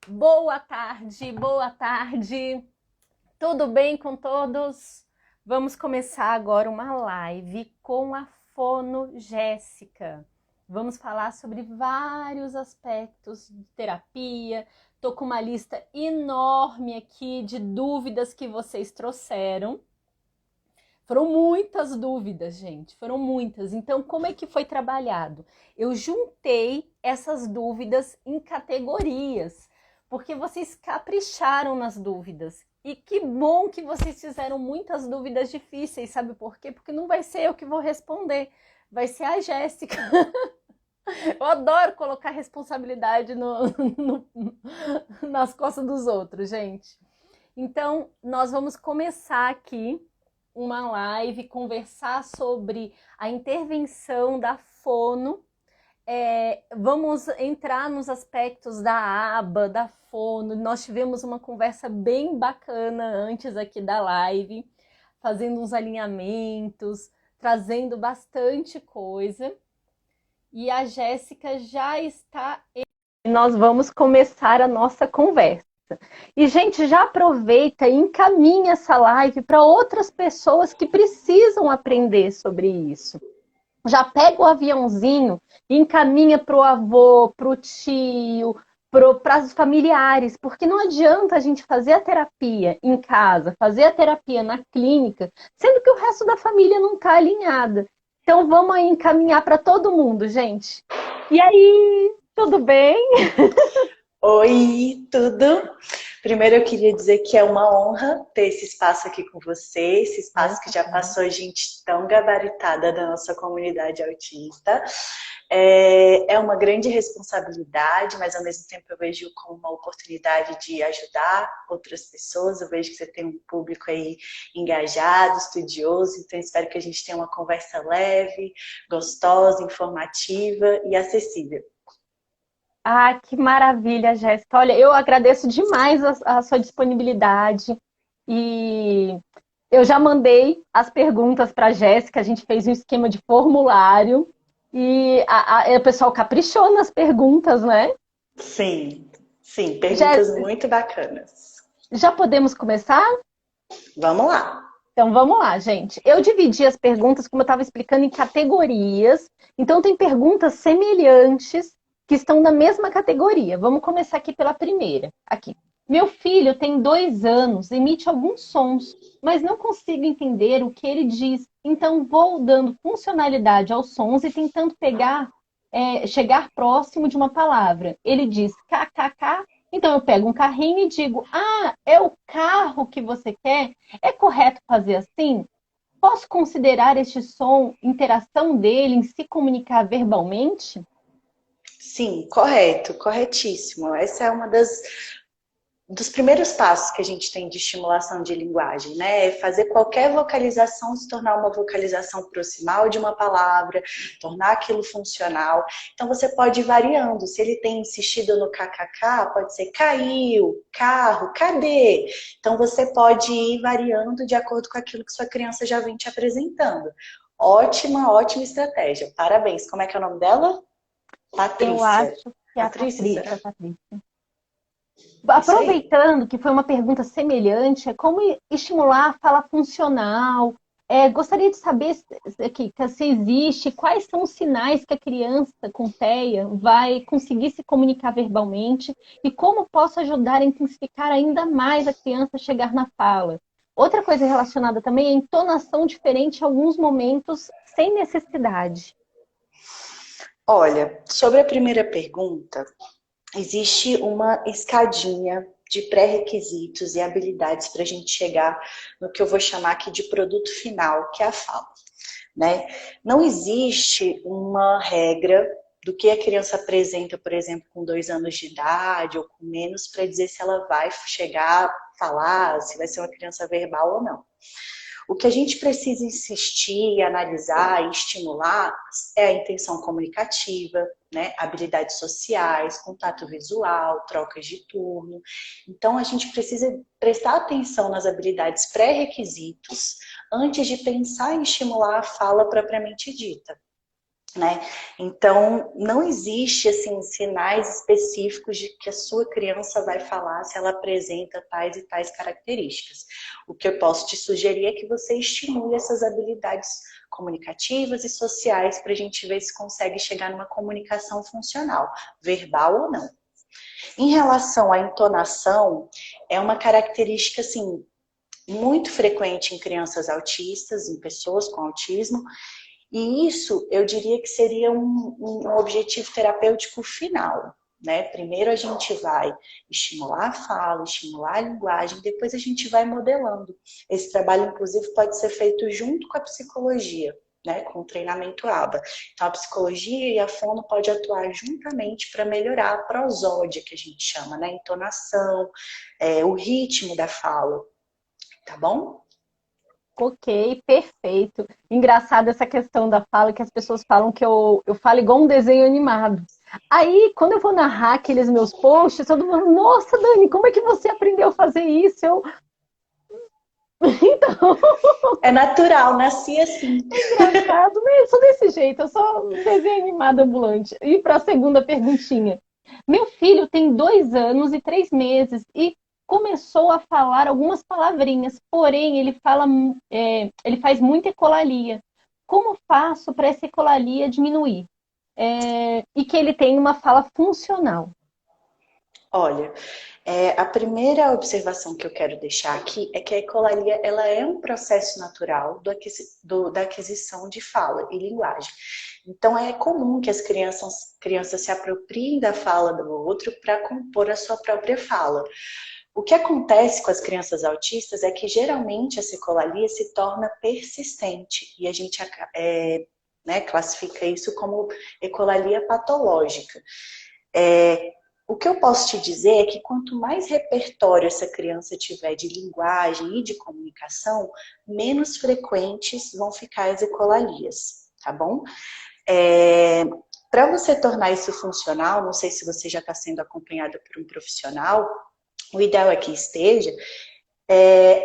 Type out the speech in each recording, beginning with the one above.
Boa tarde, boa tarde. Tudo bem com todos? Vamos começar agora uma live com a Fono Jéssica. Vamos falar sobre vários aspectos de terapia. Tô com uma lista enorme aqui de dúvidas que vocês trouxeram. Foram muitas dúvidas, gente, foram muitas. Então, como é que foi trabalhado? Eu juntei essas dúvidas em categorias, porque vocês capricharam nas dúvidas. E que bom que vocês fizeram muitas dúvidas difíceis, sabe por quê? Porque não vai ser eu que vou responder, vai ser a Jéssica. Eu adoro colocar responsabilidade no, nas costas dos outros, gente. Então, nós vamos começar aqui uma live, conversar sobre a intervenção da fono. Vamos entrar nos aspectos da aba, da fono. Nós tivemos uma conversa bem bacana antes aqui da live, fazendo uns alinhamentos, trazendo bastante coisa. E a Jéssica já está. Nós vamos começar a nossa conversa. E, gente, já aproveita e encaminha essa live para outras pessoas que precisam aprender sobre isso. Já pega o aviãozinho e encaminha para o avô, para o tio, para os familiares, porque não adianta a gente fazer a terapia em casa, fazer a terapia na clínica, sendo que o resto da família não está alinhada. Então, vamos aí encaminhar para todo mundo, gente. E aí, tudo bem? Oi, tudo? Primeiro eu queria dizer que é uma honra ter esse espaço aqui com você, esse espaço que já passou gente tão gabaritada da nossa comunidade autista. É uma grande responsabilidade, mas ao mesmo tempo eu vejo como uma oportunidade de ajudar outras pessoas. Eu vejo que você tem um público aí engajado, estudioso, então espero que a gente tenha uma conversa leve, gostosa, informativa e acessível. Ah, que maravilha, Jéssica. Olha, eu agradeço demais a sua disponibilidade e eu já mandei as perguntas para a Jéssica, a gente fez um esquema de formulário e o pessoal caprichou nas perguntas, né? Sim, sim, perguntas Jéssica, muito bacanas. já podemos começar? Vamos lá. Então vamos lá, gente. Eu dividi as perguntas, como eu estava explicando, em categorias. Então tem perguntas semelhantes que estão na mesma categoria. Vamos começar aqui pela primeira. Aqui. Meu filho tem 2 anos, emite alguns sons, mas não consigo entender o que ele diz. Então vou dando funcionalidade aos sons e tentando chegar próximo de uma palavra. Ele diz kkk. Então eu pego um carrinho e digo: ah, é o carro que você quer? É correto fazer assim? Posso considerar este som interação dele em se comunicar verbalmente? Sim, correto, corretíssimo. Essa é uma dos primeiros passos que a gente tem de estimulação de linguagem, né? É fazer qualquer vocalização se tornar uma vocalização proximal de uma palavra, tornar aquilo funcional. Então você pode ir variando. Se ele tem insistido no kkk, pode ser caiu, carro, cadê? Então você pode ir variando de acordo com aquilo que sua criança já vem te apresentando. Ótima, ótima estratégia. Parabéns. Como é que é o nome dela? Eu Patrícia. acho que é a Patrícia, Patrícia, será? Patrícia. Isso aí. Aproveitando que foi uma pergunta semelhante, é como estimular a fala funcional? Gostaria de saber se existe, quais são os sinais que a criança com TEA vai conseguir se comunicar verbalmente e como posso ajudar a intensificar ainda mais a criança a chegar na fala. Outra coisa relacionada também é a entonação diferente em alguns momentos sem necessidade. Olha, sobre a primeira pergunta, existe uma escadinha de pré-requisitos e habilidades para a gente chegar no que eu vou chamar aqui de produto final, que é a fala, né? Não existe uma regra do que a criança apresenta, por exemplo, com 2 anos de idade ou com menos, para dizer se ela vai chegar a falar, se vai ser uma criança verbal ou não. O que a gente precisa insistir, analisar e estimular é a intenção comunicativa, né? Habilidades sociais, contato visual, trocas de turno. Então, a gente precisa prestar atenção nas habilidades pré-requisitos antes de pensar em estimular a fala propriamente dita. né? Então, não existe assim sinais específicos de que a sua criança vai falar se ela apresenta tais e tais características. O que eu posso te sugerir é que você estimule essas habilidades comunicativas e sociais para a gente ver se consegue chegar numa comunicação funcional, verbal ou não. Em relação à entonação, é uma característica assim muito frequente em crianças autistas, em pessoas com autismo, e isso, eu diria que seria um objetivo terapêutico final, né? Primeiro a gente vai estimular a fala, estimular a linguagem, depois a gente vai modelando. Esse trabalho, inclusive, pode ser feito junto com a psicologia, né? Com o treinamento ABA. Então, a psicologia e a fono pode atuar juntamente para melhorar a prosódia, que a gente chama, né? A entonação, o ritmo da fala, tá bom? Ok, perfeito. Engraçado essa questão da fala, que as pessoas falam que eu falo igual um desenho animado. Aí, quando eu vou narrar aqueles meus posts, todo mundo, nossa, Dani, como é que você aprendeu a fazer isso? Então, É natural, nasci assim. engraçado, mas eu sou desse jeito, eu sou um desenho animado ambulante. E para a segunda perguntinha. Meu filho tem 2 anos e 3 meses e começou a falar algumas palavrinhas, porém ele faz muita ecolalia. Como faço para essa ecolalia diminuir? E que ele tenha uma fala funcional. Olha, a primeira observação que eu quero deixar aqui é que a ecolalia ela é um processo natural da aquisição de fala e linguagem. Então é comum que as crianças se apropriem da fala do outro para compor a sua própria fala. O que acontece com as crianças autistas é que geralmente essa ecolalia se torna persistente e a gente né, classifica isso como ecolalia patológica. O que eu posso te dizer é que quanto mais repertório essa criança tiver de linguagem e de comunicação, menos frequentes vão ficar as ecolalias, tá bom? Para você tornar isso funcional, não sei se você já está sendo acompanhada por um profissional, o ideal é que esteja,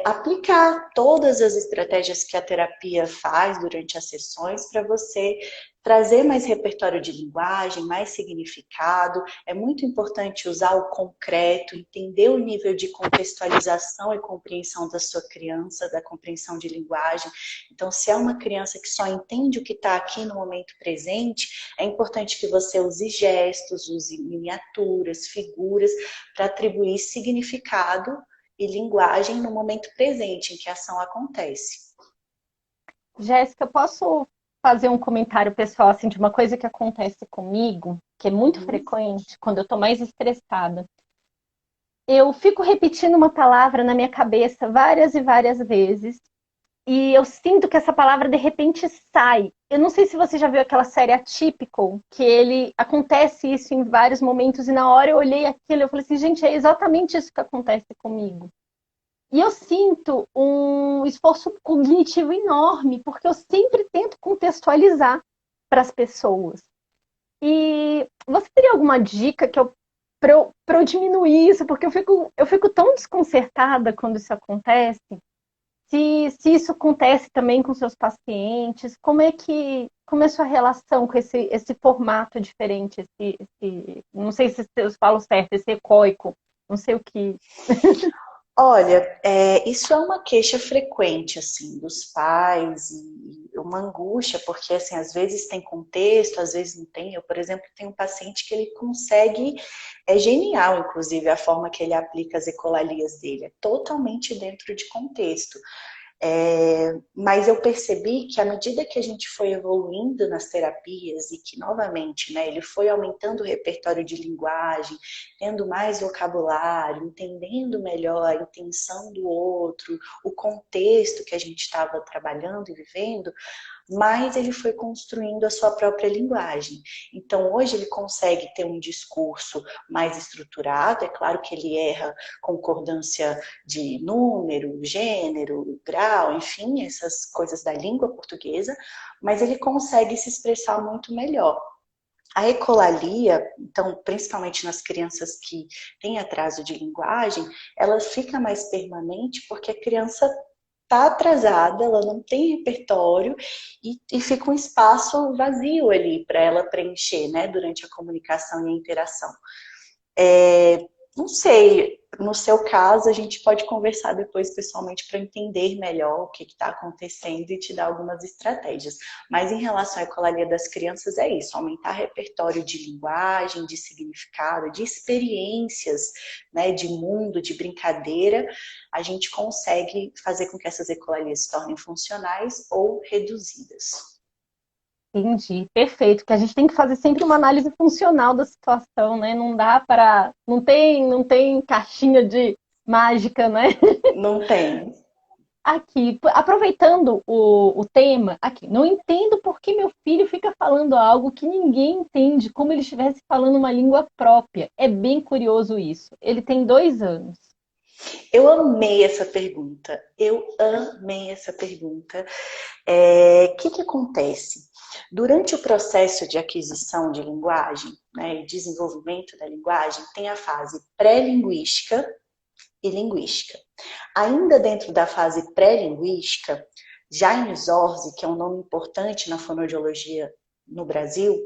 aplicar todas as estratégias que a terapia faz durante as sessões para você trazer mais repertório de linguagem, mais significado. É muito importante usar o concreto, entender o nível de contextualização e compreensão da sua criança, da compreensão de linguagem. Então, se é uma criança que só entende o que está aqui no momento presente, é importante que você use gestos, use miniaturas, figuras, para atribuir significado e linguagem no momento presente em que a ação acontece. Jéssica, posso fazer um comentário pessoal assim, de uma coisa que acontece comigo, que é muito Uhum. frequente quando eu estou mais estressada. Eu fico repetindo uma palavra na minha cabeça várias e várias vezes, e eu sinto que essa palavra de repente sai. Eu não sei se você já viu aquela série Atypical, que ele acontece isso em vários momentos, e na hora eu olhei aquilo e eu falei assim, gente, é exatamente isso que acontece comigo. E eu sinto um esforço cognitivo enorme, porque eu sempre tento contextualizar para as pessoas. E você teria alguma dica para eu diminuir isso? Porque eu fico tão desconcertada quando isso acontece. Se isso acontece também com seus pacientes, como é a sua relação com esse formato diferente, não sei se eu falo certo, esse ecoico, não sei o que. Olha, isso é uma queixa frequente, assim, dos pais e uma angústia, porque, assim, às vezes tem contexto, às vezes não tem. Eu, por exemplo, tenho um paciente que ele consegue, é genial, inclusive, a forma que ele aplica as ecolalias dele, é totalmente dentro de contexto. Mas eu percebi que à medida que a gente foi evoluindo nas terapias e que, novamente, né, ele foi aumentando o repertório de linguagem, tendo mais vocabulário, entendendo melhor a intenção do outro, o contexto que a gente estava trabalhando e vivendo, mas ele foi construindo a sua própria linguagem. Então, hoje ele consegue ter um discurso mais estruturado, é claro que ele erra concordância de número, gênero, grau, enfim, essas coisas da língua portuguesa, mas ele consegue se expressar muito melhor. A ecolalia, então, principalmente nas crianças que têm atraso de linguagem, ela fica mais permanente porque a criança está atrasada, ela não tem repertório e fica um espaço vazio ali para ela preencher, né, durante a comunicação e a interação. Não sei, no seu caso, a gente pode conversar depois pessoalmente para entender melhor o que está acontecendo e te dar algumas estratégias. Mas em relação à ecolalia das crianças, é isso: aumentar repertório de linguagem, de significado, de experiências, né, de mundo, de brincadeira. A gente consegue fazer com que essas ecolalias se tornem funcionais ou reduzidas. Entendi, perfeito. Que a gente tem que fazer sempre uma análise funcional da situação, né? Não dá para, não tem caixinha de mágica, né? Não tem. Aqui, aproveitando o tema, aqui, não entendo por que meu filho fica falando algo que ninguém entende, como ele estivesse falando uma língua própria. É bem curioso isso. Ele tem 2 anos. Eu amei essa pergunta. Eu amei essa pergunta. Que acontece? Durante o processo de aquisição de linguagem, né, e desenvolvimento da linguagem, tem a fase pré-linguística e linguística. Ainda dentro da fase pré-linguística, Jaime Zorzi, que é um nome importante na fonoaudiologia no Brasil,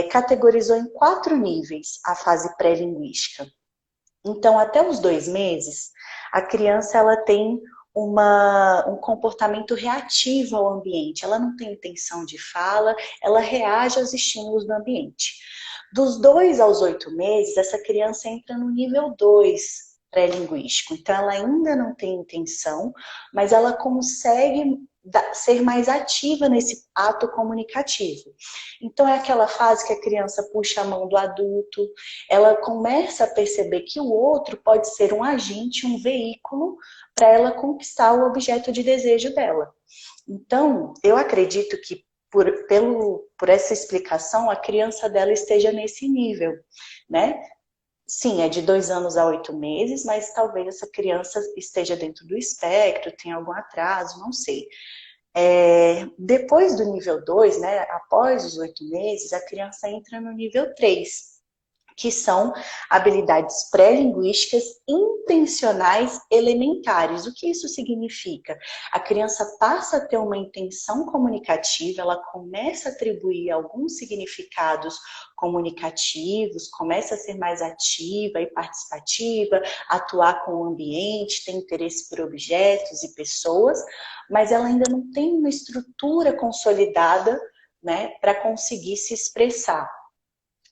categorizou em 4 níveis a fase pré-linguística. Então, até os 2 meses, a criança ela tem um comportamento reativo ao ambiente. Ela não tem intenção de fala, ela reage aos estímulos do ambiente. Dos 2 aos 8 meses, essa criança entra no nível 2 pré-linguístico. Então, ela ainda não tem intenção, mas ela consegue ser mais ativa nesse ato comunicativo. Então, é aquela fase que a criança puxa a mão do adulto, ela começa a perceber que o outro pode ser um agente, um veículo para ela conquistar o objeto de desejo dela. Então, eu acredito que por essa explicação, a criança dela esteja nesse nível, né? Sim, é de 2 anos a 8 meses, mas talvez essa criança esteja dentro do espectro, tenha algum atraso, não sei. Depois do nível 2, né, após os 8 meses, a criança entra no nível 3, que são habilidades pré-linguísticas intencionais elementares. O que isso significa? A criança passa a ter uma intenção comunicativa, ela começa a atribuir alguns significados comunicativos, começa a ser mais ativa e participativa, atuar com o ambiente, ter interesse por objetos e pessoas, mas ela ainda não tem uma estrutura consolidada, né, para conseguir se expressar.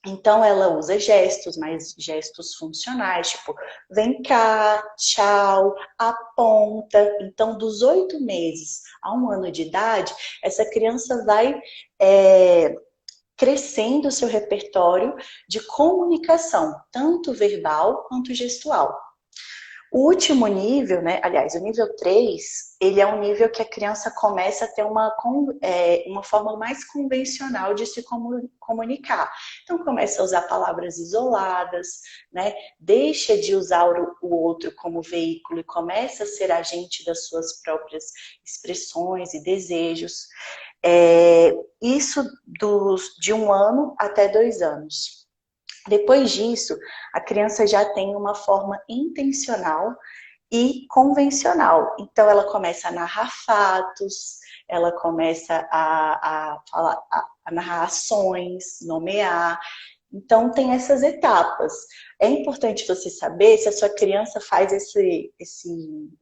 Então, ela usa gestos, mas gestos funcionais, tipo, vem cá, tchau, aponta. Então, dos 8 meses a 1 ano de idade, essa criança vai crescendo o seu repertório de comunicação, tanto verbal quanto gestual. O último nível, né, aliás, o nível 3, ele é um nível que a criança começa a ter uma forma mais convencional de se comunicar. Então, começa a usar palavras isoladas, né, deixa de usar o outro como veículo e começa a ser agente das suas próprias expressões e desejos. Isso de 1 ano até 2 anos. Depois disso, a criança já tem uma forma intencional e convencional. Então, ela começa a narrar fatos, ela começa a narrar ações, nomear. Então, tem essas etapas. É importante você saber se a sua criança faz esse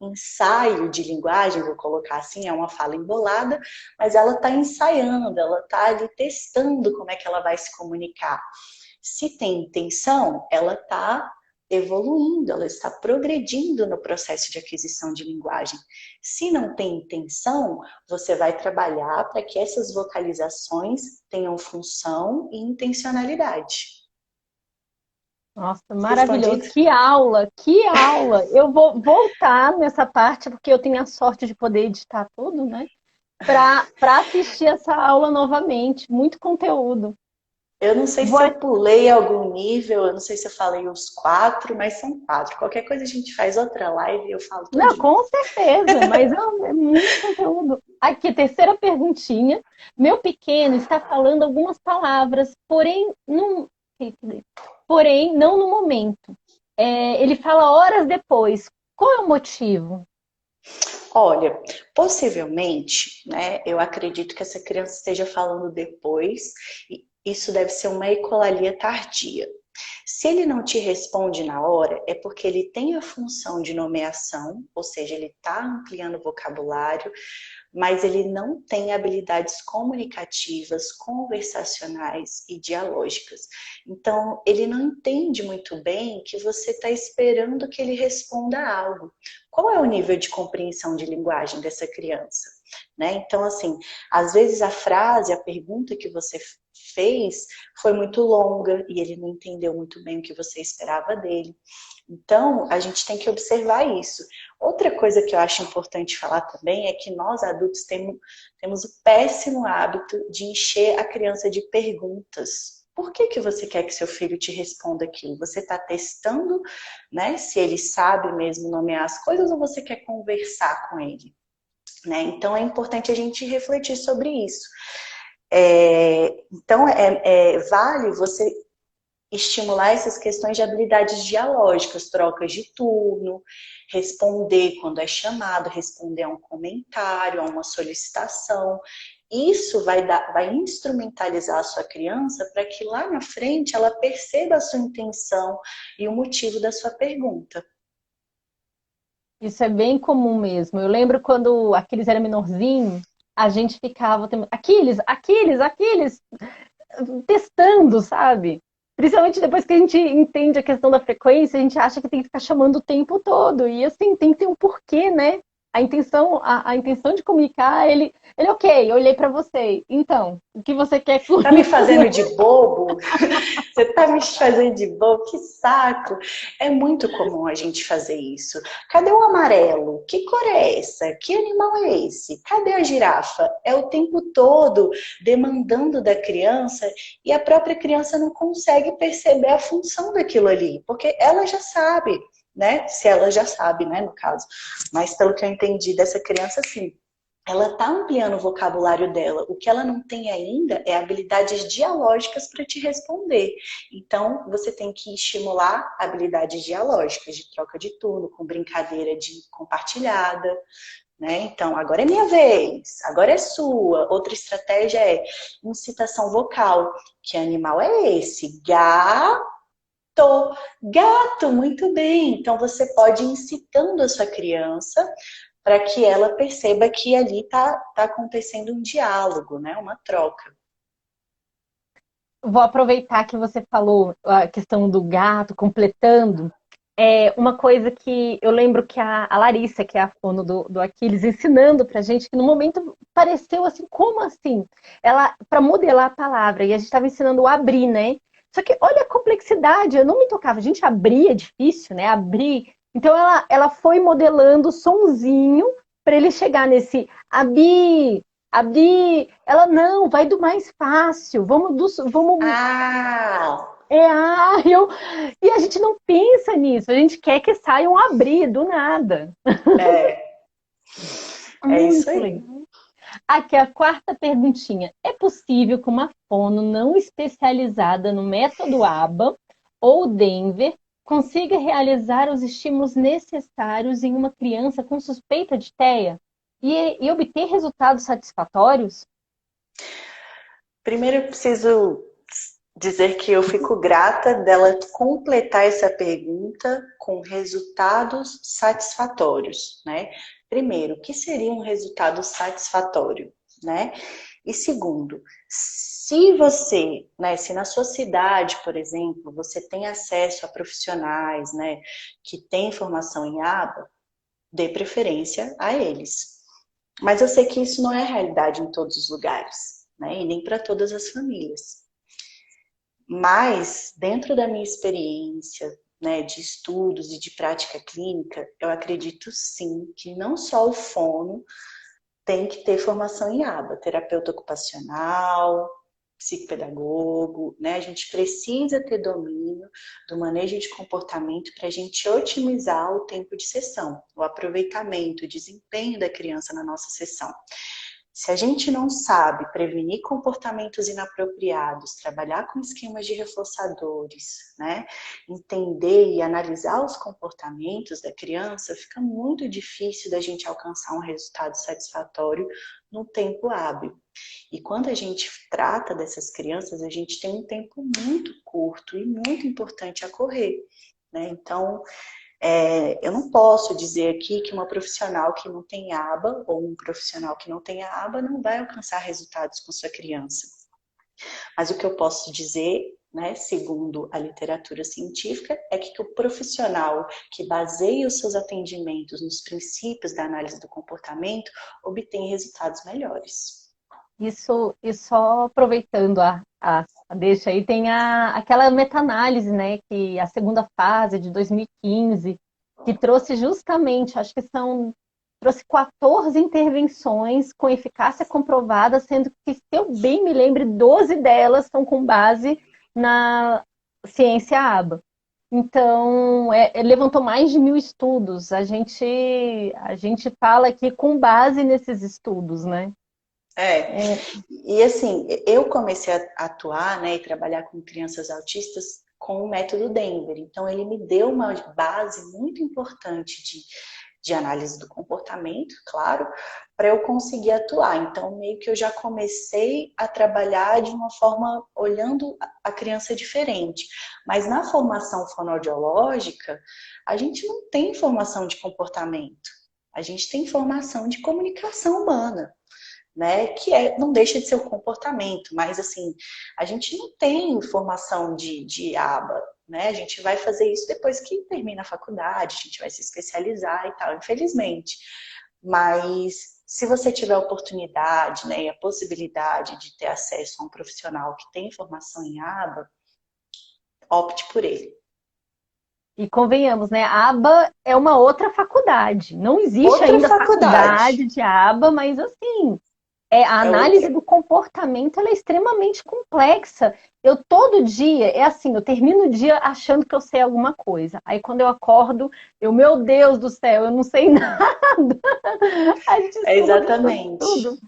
ensaio de linguagem, vou colocar assim, é uma fala embolada, mas ela está ensaiando, ela está ali testando como é que ela vai se comunicar. Se tem intenção, ela está evoluindo, ela está progredindo no processo de aquisição de linguagem. Se não tem intenção, você vai trabalhar para que essas vocalizações tenham função e intencionalidade. Nossa, maravilhoso. Respondido? Que aula, que aula. Eu vou voltar nessa parte, porque eu tenho a sorte de poder editar tudo, né? Para assistir essa aula novamente. Muito conteúdo. Eu não sei Vou... se eu pulei algum nível, eu não sei se eu falei os 4, mas são 4. Qualquer coisa a gente faz outra live e eu falo Não, tudinho. com certeza, mas é muito conteúdo. Aqui, terceira perguntinha. Meu pequeno está falando algumas palavras, porém não no momento. Ele fala horas depois. Qual é o motivo? Olha, possivelmente, né, eu acredito que essa criança esteja falando depois, e isso deve ser uma ecolalia tardia. Se ele não te responde na hora, é porque ele tem a função de nomeação, ou seja, ele está ampliando o vocabulário, mas ele não tem habilidades comunicativas, conversacionais e dialógicas. Então, ele não entende muito bem que você está esperando que ele responda algo. Qual é o nível de compreensão de linguagem dessa criança? Né? Então, assim, às vezes a frase, a pergunta que você fez foi muito longa e ele não entendeu muito bem o que você esperava dele. Então, a gente tem que observar isso. Outra coisa que eu acho importante falar também é que nós adultos temos o péssimo hábito de encher a criança de perguntas. Por que que você quer que seu filho te responda aquilo? Você está testando, né, se ele sabe mesmo nomear as coisas ou você quer conversar com ele? Né? Então, é importante a gente refletir sobre isso. Então, vale você estimular essas questões de habilidades dialógicas, trocas de turno, responder quando é chamado, responder a um comentário, a uma solicitação. Isso vai instrumentalizar a sua criança para que lá na frente ela perceba a sua intenção e o motivo da sua pergunta. Isso é bem comum mesmo. Eu lembro quando Aquiles era menorzinho, a gente ficava, Aquiles, Aquiles, Aquiles, testando, sabe? Principalmente depois que a gente entende a questão da frequência, a gente acha que tem que ficar chamando o tempo todo. E assim, tem que ter um porquê, né? A intenção de comunicar, ok, eu olhei para você. Então, o que você quer com Tá me isso, fazendo né? de bobo? Você tá me fazendo de bobo? Que saco! É muito comum a gente fazer isso. Cadê o amarelo? Que cor é essa? Que animal é esse? Cadê a girafa? É o tempo todo demandando da criança e a própria criança não consegue perceber a função daquilo ali, porque ela já sabe, né? Se ela já sabe, né, no caso. Mas pelo que eu entendi dessa criança, sim, ela está ampliando o vocabulário dela. O que ela não tem ainda é habilidades dialógicas para te responder. Então, você tem que estimular habilidades dialógicas, de troca de turno, com brincadeira de compartilhada, né? Então, agora é minha vez, agora é sua. Outra estratégia é incitação vocal. Que animal é esse? Gato. Gato, muito bem. Então, você pode ir incitando a sua criança para que ela perceba que ali tá acontecendo um diálogo, né? Uma troca. Vou aproveitar que você falou a questão do gato, completando. Uma coisa que eu lembro que a Larissa, que é a fono do Aquiles, ensinando pra gente, que no momento pareceu assim, como assim? Ela, para modelar a palavra, e a gente estava ensinando o abrir, né? Só que olha a complexidade, eu não me tocava. A gente abrir é difícil, né? Abrir. Então ela foi modelando o sonzinho para ele chegar nesse abrir, abrir. Ela não, vai do mais fácil. Vamos Ah, eu, e a gente não pensa nisso, a gente quer que saia um abrir do nada. é, é isso Muito aí. legal. Aqui a quarta perguntinha. É possível que uma fono não especializada no método ABA ou Denver consiga realizar os estímulos necessários em uma criança com suspeita de TEA e obter resultados satisfatórios? Primeiro eu preciso dizer que eu fico grata dela completar essa pergunta com resultados satisfatórios, né? Primeiro, o que seria um resultado satisfatório, né? E segundo, se você, né, se na sua cidade, por exemplo, você tem acesso a profissionais, né, que têm formação em aba, dê preferência a eles. Mas eu sei que isso não é realidade em todos os lugares, né, e nem para todas as famílias. Mas, dentro da minha experiência, né, de estudos e de prática clínica, eu acredito sim que não só o fono tem que ter formação em aba, terapeuta ocupacional, psicopedagogo, né? A gente precisa ter domínio do manejo de comportamento para a gente otimizar o tempo de sessão, o aproveitamento, o desempenho da criança na nossa sessão. Se a gente não sabe prevenir comportamentos inapropriados, trabalhar com esquemas de reforçadores, né? Entender e analisar os comportamentos da criança, fica muito difícil da gente alcançar um resultado satisfatório no tempo hábil. E quando a gente trata dessas crianças, a gente tem um tempo muito curto e muito importante a correr, né? Então, eu não posso dizer aqui que uma profissional que não tem aba ou um profissional que não tem aba não vai alcançar resultados com sua criança. Mas o que eu posso dizer, né, segundo a literatura científica, é que o profissional que baseia os seus atendimentos nos princípios da análise do comportamento obtém resultados melhores. Isso, e só aproveitando a deixa aí, tem aquela meta-análise, né, que a segunda fase de 2015, que trouxe justamente, acho que trouxe 14 intervenções com eficácia comprovada, sendo que, se eu bem me lembro, 12 delas estão com base na ciência ABA. Então, levantou mais de 1.000 estudos. A gente fala aqui com base nesses estudos, né? E assim, eu comecei a atuar, né, e trabalhar com crianças autistas com o método Denver. Então, ele me deu uma base muito importante de análise do comportamento, claro, para eu conseguir atuar. Então, meio que eu já comecei a trabalhar de uma forma olhando a criança diferente. Mas na formação fonoaudiológica, a gente não tem formação de comportamento. A gente tem formação de comunicação humana, né, que não deixa de ser o comportamento, mas assim, a gente não tem formação de aba, né, a gente vai fazer isso depois que termina a faculdade, a gente vai se especializar e tal, infelizmente, mas se você tiver a oportunidade, né, e a possibilidade de ter acesso a um profissional que tem formação em aba, opte por ele. E convenhamos, né? A aba é uma outra faculdade. Não existe Outra ainda faculdade. faculdade de aba, mas assim, a análise do comportamento ela é extremamente complexa. Eu todo dia, é assim, eu termino o dia achando que eu sei alguma coisa. Aí quando eu acordo, meu Deus do céu, eu não sei nada. A gente estuda sobre Exatamente. tudo.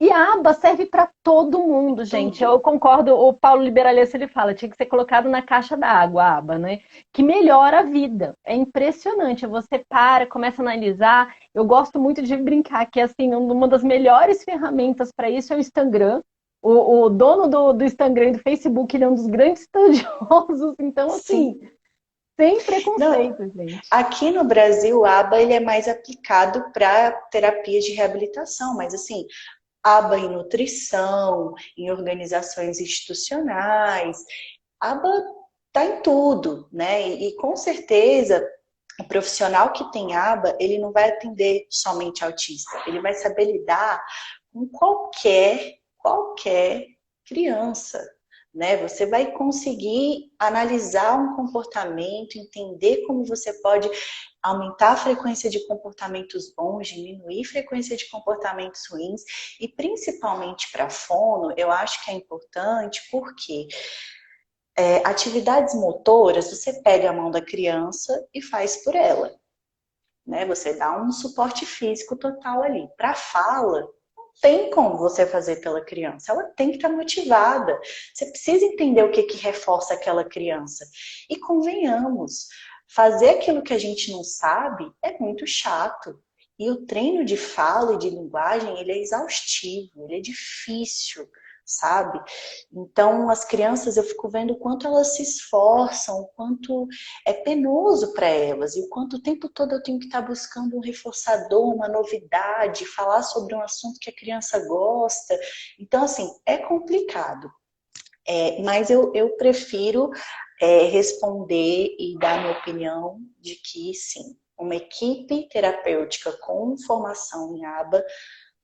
E a aba serve para todo mundo, gente. Tudo. Eu concordo, o Paulo Liberalência, ele fala, tinha que ser colocado na caixa da água, a aba, né? Que melhora a vida. É impressionante. Você começa a analisar. Eu gosto muito de brincar que, assim, uma das melhores ferramentas para isso é o Instagram. O dono do Instagram e do Facebook, ele é um dos grandes estudiosos. Então, assim, Sim. sem Não, preconceito, gente. aqui no Brasil, o ABA ele é mais aplicado para terapias de reabilitação, mas assim, ABA em nutrição, em organizações institucionais, ABA está em tudo, né? E com certeza o profissional que tem ABA, ele não vai atender somente autista, ele vai saber lidar com qualquer criança, né? Você vai conseguir analisar um comportamento, entender como você pode aumentar a frequência de comportamentos bons, diminuir a frequência de comportamentos ruins, e principalmente para fono, eu acho que é importante porque atividades motoras, você pega a mão da criança e faz por ela, né? Você dá um suporte físico total ali. Para fala, tem como você fazer pela criança, ela tem que estar motivada. Você precisa entender o que reforça aquela criança. E convenhamos, fazer aquilo que a gente não sabe é muito chato. E o treino de fala e de linguagem, ele é exaustivo, ele é difícil, sabe? Então, as crianças, eu fico vendo o quanto elas se esforçam, o quanto é penoso para elas, e o quanto o tempo todo eu tenho que estar buscando um reforçador, uma novidade, falar sobre um assunto que a criança gosta. Então, assim, é complicado. Mas eu prefiro responder e dar minha opinião de que, sim, uma equipe terapêutica com formação em aba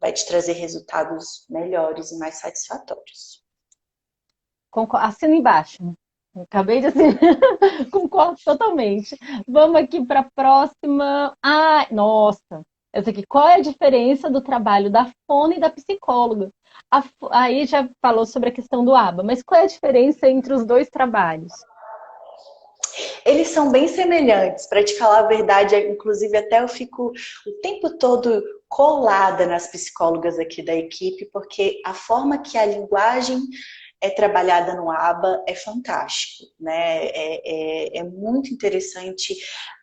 vai te trazer resultados melhores e mais satisfatórios. Assina embaixo. Acabei de assinar. Concordo totalmente. Vamos aqui para a próxima. Ah, nossa! Essa aqui. Qual é a diferença do trabalho da fono e da psicóloga? Aí já falou sobre a questão do ABA, mas qual é a diferença entre os dois trabalhos? Eles são bem semelhantes, para te falar a verdade, inclusive até eu fico o tempo todo colada nas psicólogas aqui da equipe, porque a forma que a linguagem é trabalhada no ABA é fantástico, né? É muito interessante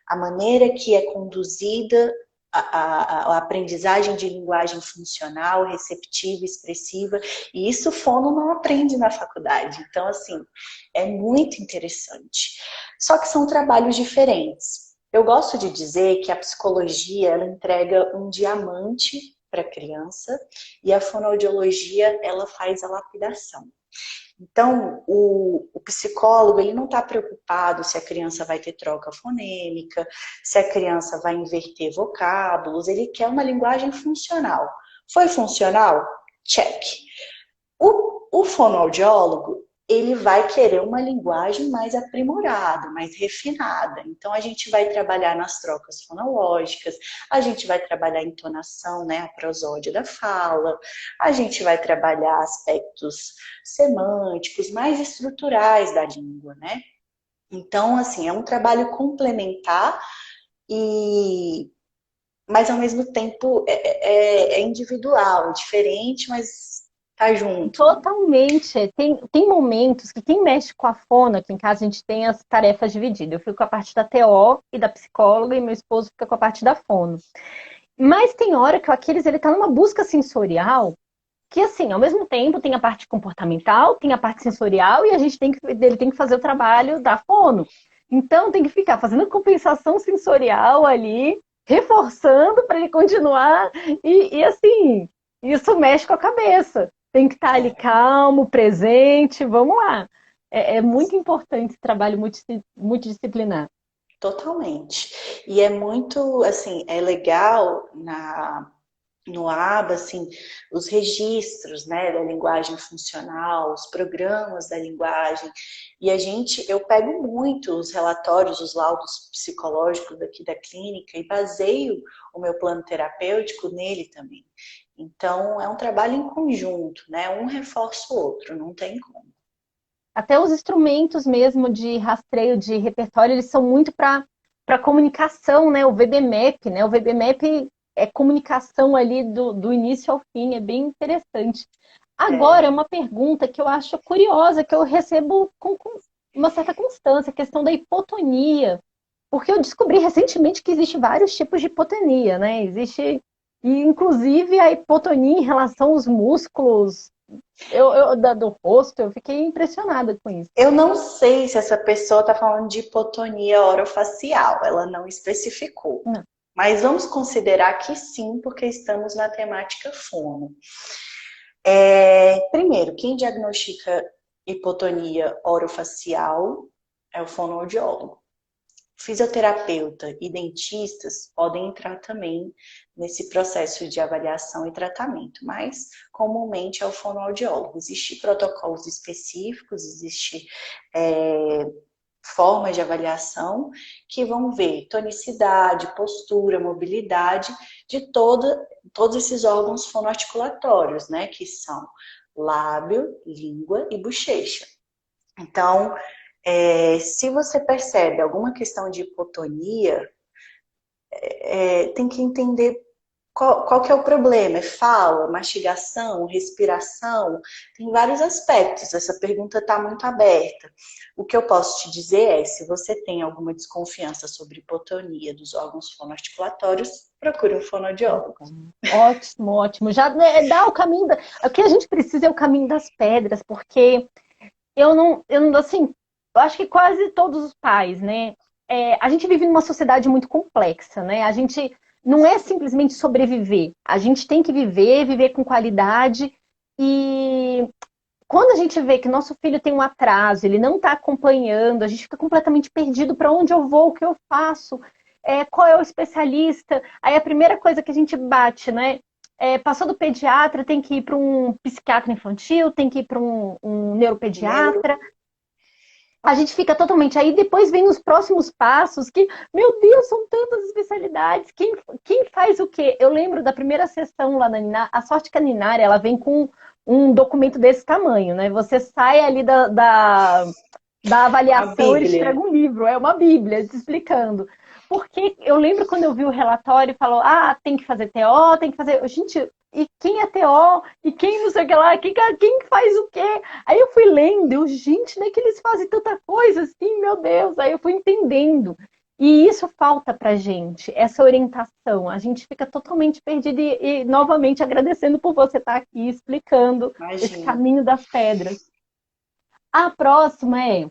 a maneira que é conduzida a aprendizagem de linguagem funcional, receptiva, expressiva, e isso o fono não aprende na faculdade. Então, assim, é muito interessante. Só que são trabalhos diferentes. Eu gosto de dizer que a psicologia, ela entrega um diamante para a criança e a fonoaudiologia, ela faz a lapidação. Então, o psicólogo ele não está preocupado se a criança vai ter troca fonêmica, se a criança vai inverter vocábulos, ele quer uma linguagem funcional. Foi funcional? Check. O fonoaudiólogo, ele vai querer uma linguagem mais aprimorada, mais refinada. Então, a gente vai trabalhar nas trocas fonológicas, a gente vai trabalhar a entonação, né, a prosódia da fala, a gente vai trabalhar aspectos semânticos, mais estruturais da língua, né? Então, assim, é um trabalho complementar mas ao mesmo tempo é individual, é diferente, mas tá junto. Totalmente. Tem momentos que quem mexe com a fono, aqui em casa a gente tem as tarefas divididas. Eu fico com a parte da TO e da psicóloga e meu esposo fica com a parte da fono. Mas tem hora que o Aquiles ele tá numa busca sensorial que, assim, ao mesmo tempo tem a parte comportamental, tem a parte sensorial e ele tem que fazer o trabalho da fono. Então tem que ficar fazendo compensação sensorial ali, reforçando para ele continuar e assim, isso mexe com a cabeça. Tem que estar ali calmo, presente, vamos lá. É muito importante esse trabalho multidisciplinar. Totalmente. E é muito, assim, é legal no ABA, assim, os registros, né, da linguagem funcional, os programas da linguagem. E eu pego muito os relatórios, os laudos psicológicos daqui da clínica e baseio o meu plano terapêutico nele também. Então, é um trabalho em conjunto, né? Um reforça o outro, não tem como. Até os instrumentos mesmo de rastreio de repertório, eles são muito para comunicação, né? O VB-Map, né? O VB-Map é comunicação ali do início ao fim, é bem interessante. Agora, É, uma pergunta que eu acho curiosa, que eu recebo com uma certa constância, a questão da hipotonia. Porque eu descobri recentemente que existe vários tipos de hipotonia, né? Existe, e inclusive a hipotonia em relação aos músculos do rosto, eu fiquei impressionada com isso. eu não sei se essa pessoa está falando de hipotonia orofacial, ela não especificou. Não. Mas vamos considerar que sim, porque estamos na temática fono. Primeiro, quem diagnostica hipotonia orofacial é o fonoaudiólogo. Fisioterapeuta e dentistas podem entrar também nesse processo de avaliação e tratamento, mas comumente é o fonoaudiólogo. Existem protocolos específicos, existe formas de avaliação que vão ver tonicidade, postura, mobilidade de todos esses órgãos fonoarticulatórios, né? Que são lábio, língua e bochecha. Então, se você percebe alguma questão de hipotonia, tem que entender qual que é o problema? É fala, mastigação, respiração? Tem vários aspectos, essa pergunta está muito aberta. O que eu posso te dizer é, se você tem alguma desconfiança sobre hipotonia dos órgãos fonoarticulatórios, procure um fonoaudiólogo. Ótimo, ótimo. Já dá o caminho. O que a gente precisa é o caminho das pedras, porque assim, eu acho que quase todos os pais, né? A gente vive numa sociedade muito complexa, né? A gente não é simplesmente sobreviver. A gente tem que viver com qualidade. E quando a gente vê que nosso filho tem um atraso, ele não está acompanhando, a gente fica completamente perdido para onde eu vou, o que eu faço, qual é o especialista. Aí a primeira coisa que a gente bate, né? Passou do pediatra, tem que ir para um psiquiatra infantil, tem que ir para um neuropediatra. A gente fica totalmente. Aí depois vem os próximos passos, que, meu Deus, são tantas especialidades. Quem faz o quê? Eu lembro da primeira sessão lá na Ninar, a sorte que a Ninar, ela vem com um documento desse tamanho, né? Você sai ali da A avaliação, eles Bíblia. entregam um livro, é uma Bíblia, te explicando. Porque eu lembro quando eu vi o relatório e falou, tem que fazer TO, tem que fazer. Gente, e quem é TO? E quem não sei o que lá? Quem faz o quê? Aí eu fui lendo, gente, não é que eles fazem tanta coisa assim, meu Deus. Aí eu fui entendendo. E isso falta pra gente, essa orientação. A gente fica totalmente perdido e novamente agradecendo por você estar aqui explicando esse Imagina. caminho das pedras. A próxima é: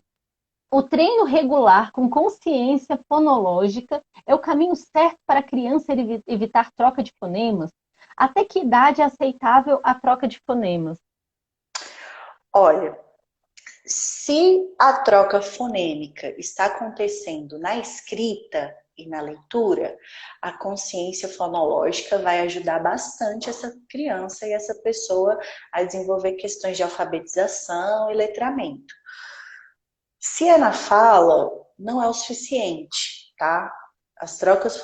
o treino regular com consciência fonológica é o caminho certo para a criança evitar troca de fonemas? Até que idade é aceitável a troca de fonemas? Olha, se a troca fonêmica está acontecendo na escrita e na leitura, a consciência fonológica vai ajudar bastante essa criança e essa pessoa a desenvolver questões de alfabetização e letramento. Se é na fala, não é o suficiente, tá? As trocas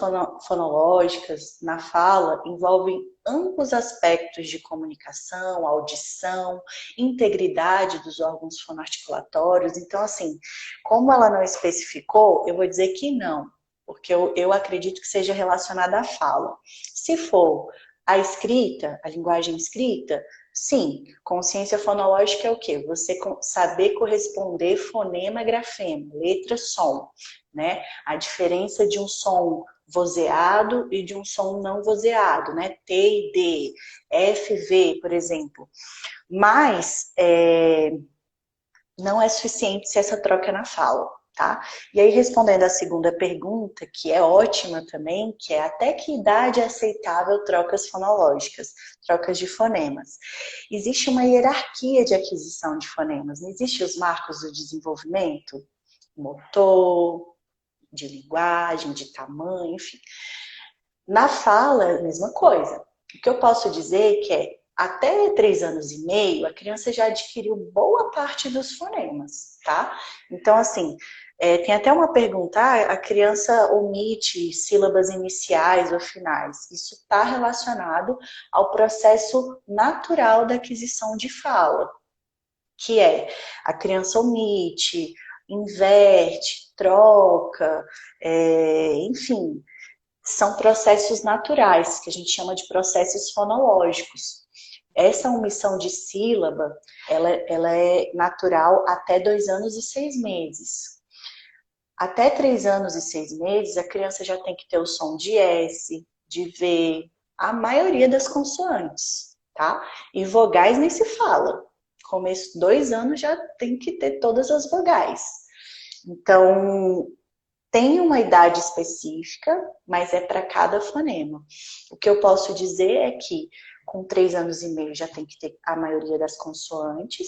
fonológicas na fala envolvem amplos aspectos de comunicação, audição, integridade dos órgãos fonoarticulatórios. Então, assim, como ela não especificou, eu vou dizer que não, porque eu acredito que seja relacionada à fala. Se for a escrita, a linguagem escrita, sim, consciência fonológica é o quê? Você saber corresponder fonema, grafema, letra, som, né? A diferença de um som vozeado e de um som não vozeado, né? T e D, F, V, por exemplo. Mas não é suficiente se essa troca é na fala, tá? E aí, respondendo a segunda pergunta, que é ótima também, que é até que idade é aceitável trocas fonológicas, trocas de fonemas? Existe uma hierarquia de aquisição de fonemas, não existe os marcos do desenvolvimento motor, de linguagem, de tamanho, enfim. Na fala, a mesma coisa. O que eu posso dizer que é até 3 anos e meio, a criança já adquiriu boa parte dos fonemas, tá? Então, assim, tem até uma pergunta, a criança omite sílabas iniciais ou finais. Isso está relacionado ao processo natural da aquisição de fala, que é a criança omite, inverte, troca, enfim, são processos naturais, que a gente chama de processos fonológicos. Essa omissão de sílaba, ela é natural até 2 anos e 6 meses. Até 3 anos e 6 meses, a criança já tem que ter o som de S, de V, a maioria das consoantes, tá? E vogais nem se fala. Começo 2 anos já tem que ter todas as vogais. Então, tem uma idade específica, mas é para cada fonema. O que eu posso dizer é que com 3 anos e meio já tem que ter a maioria das consoantes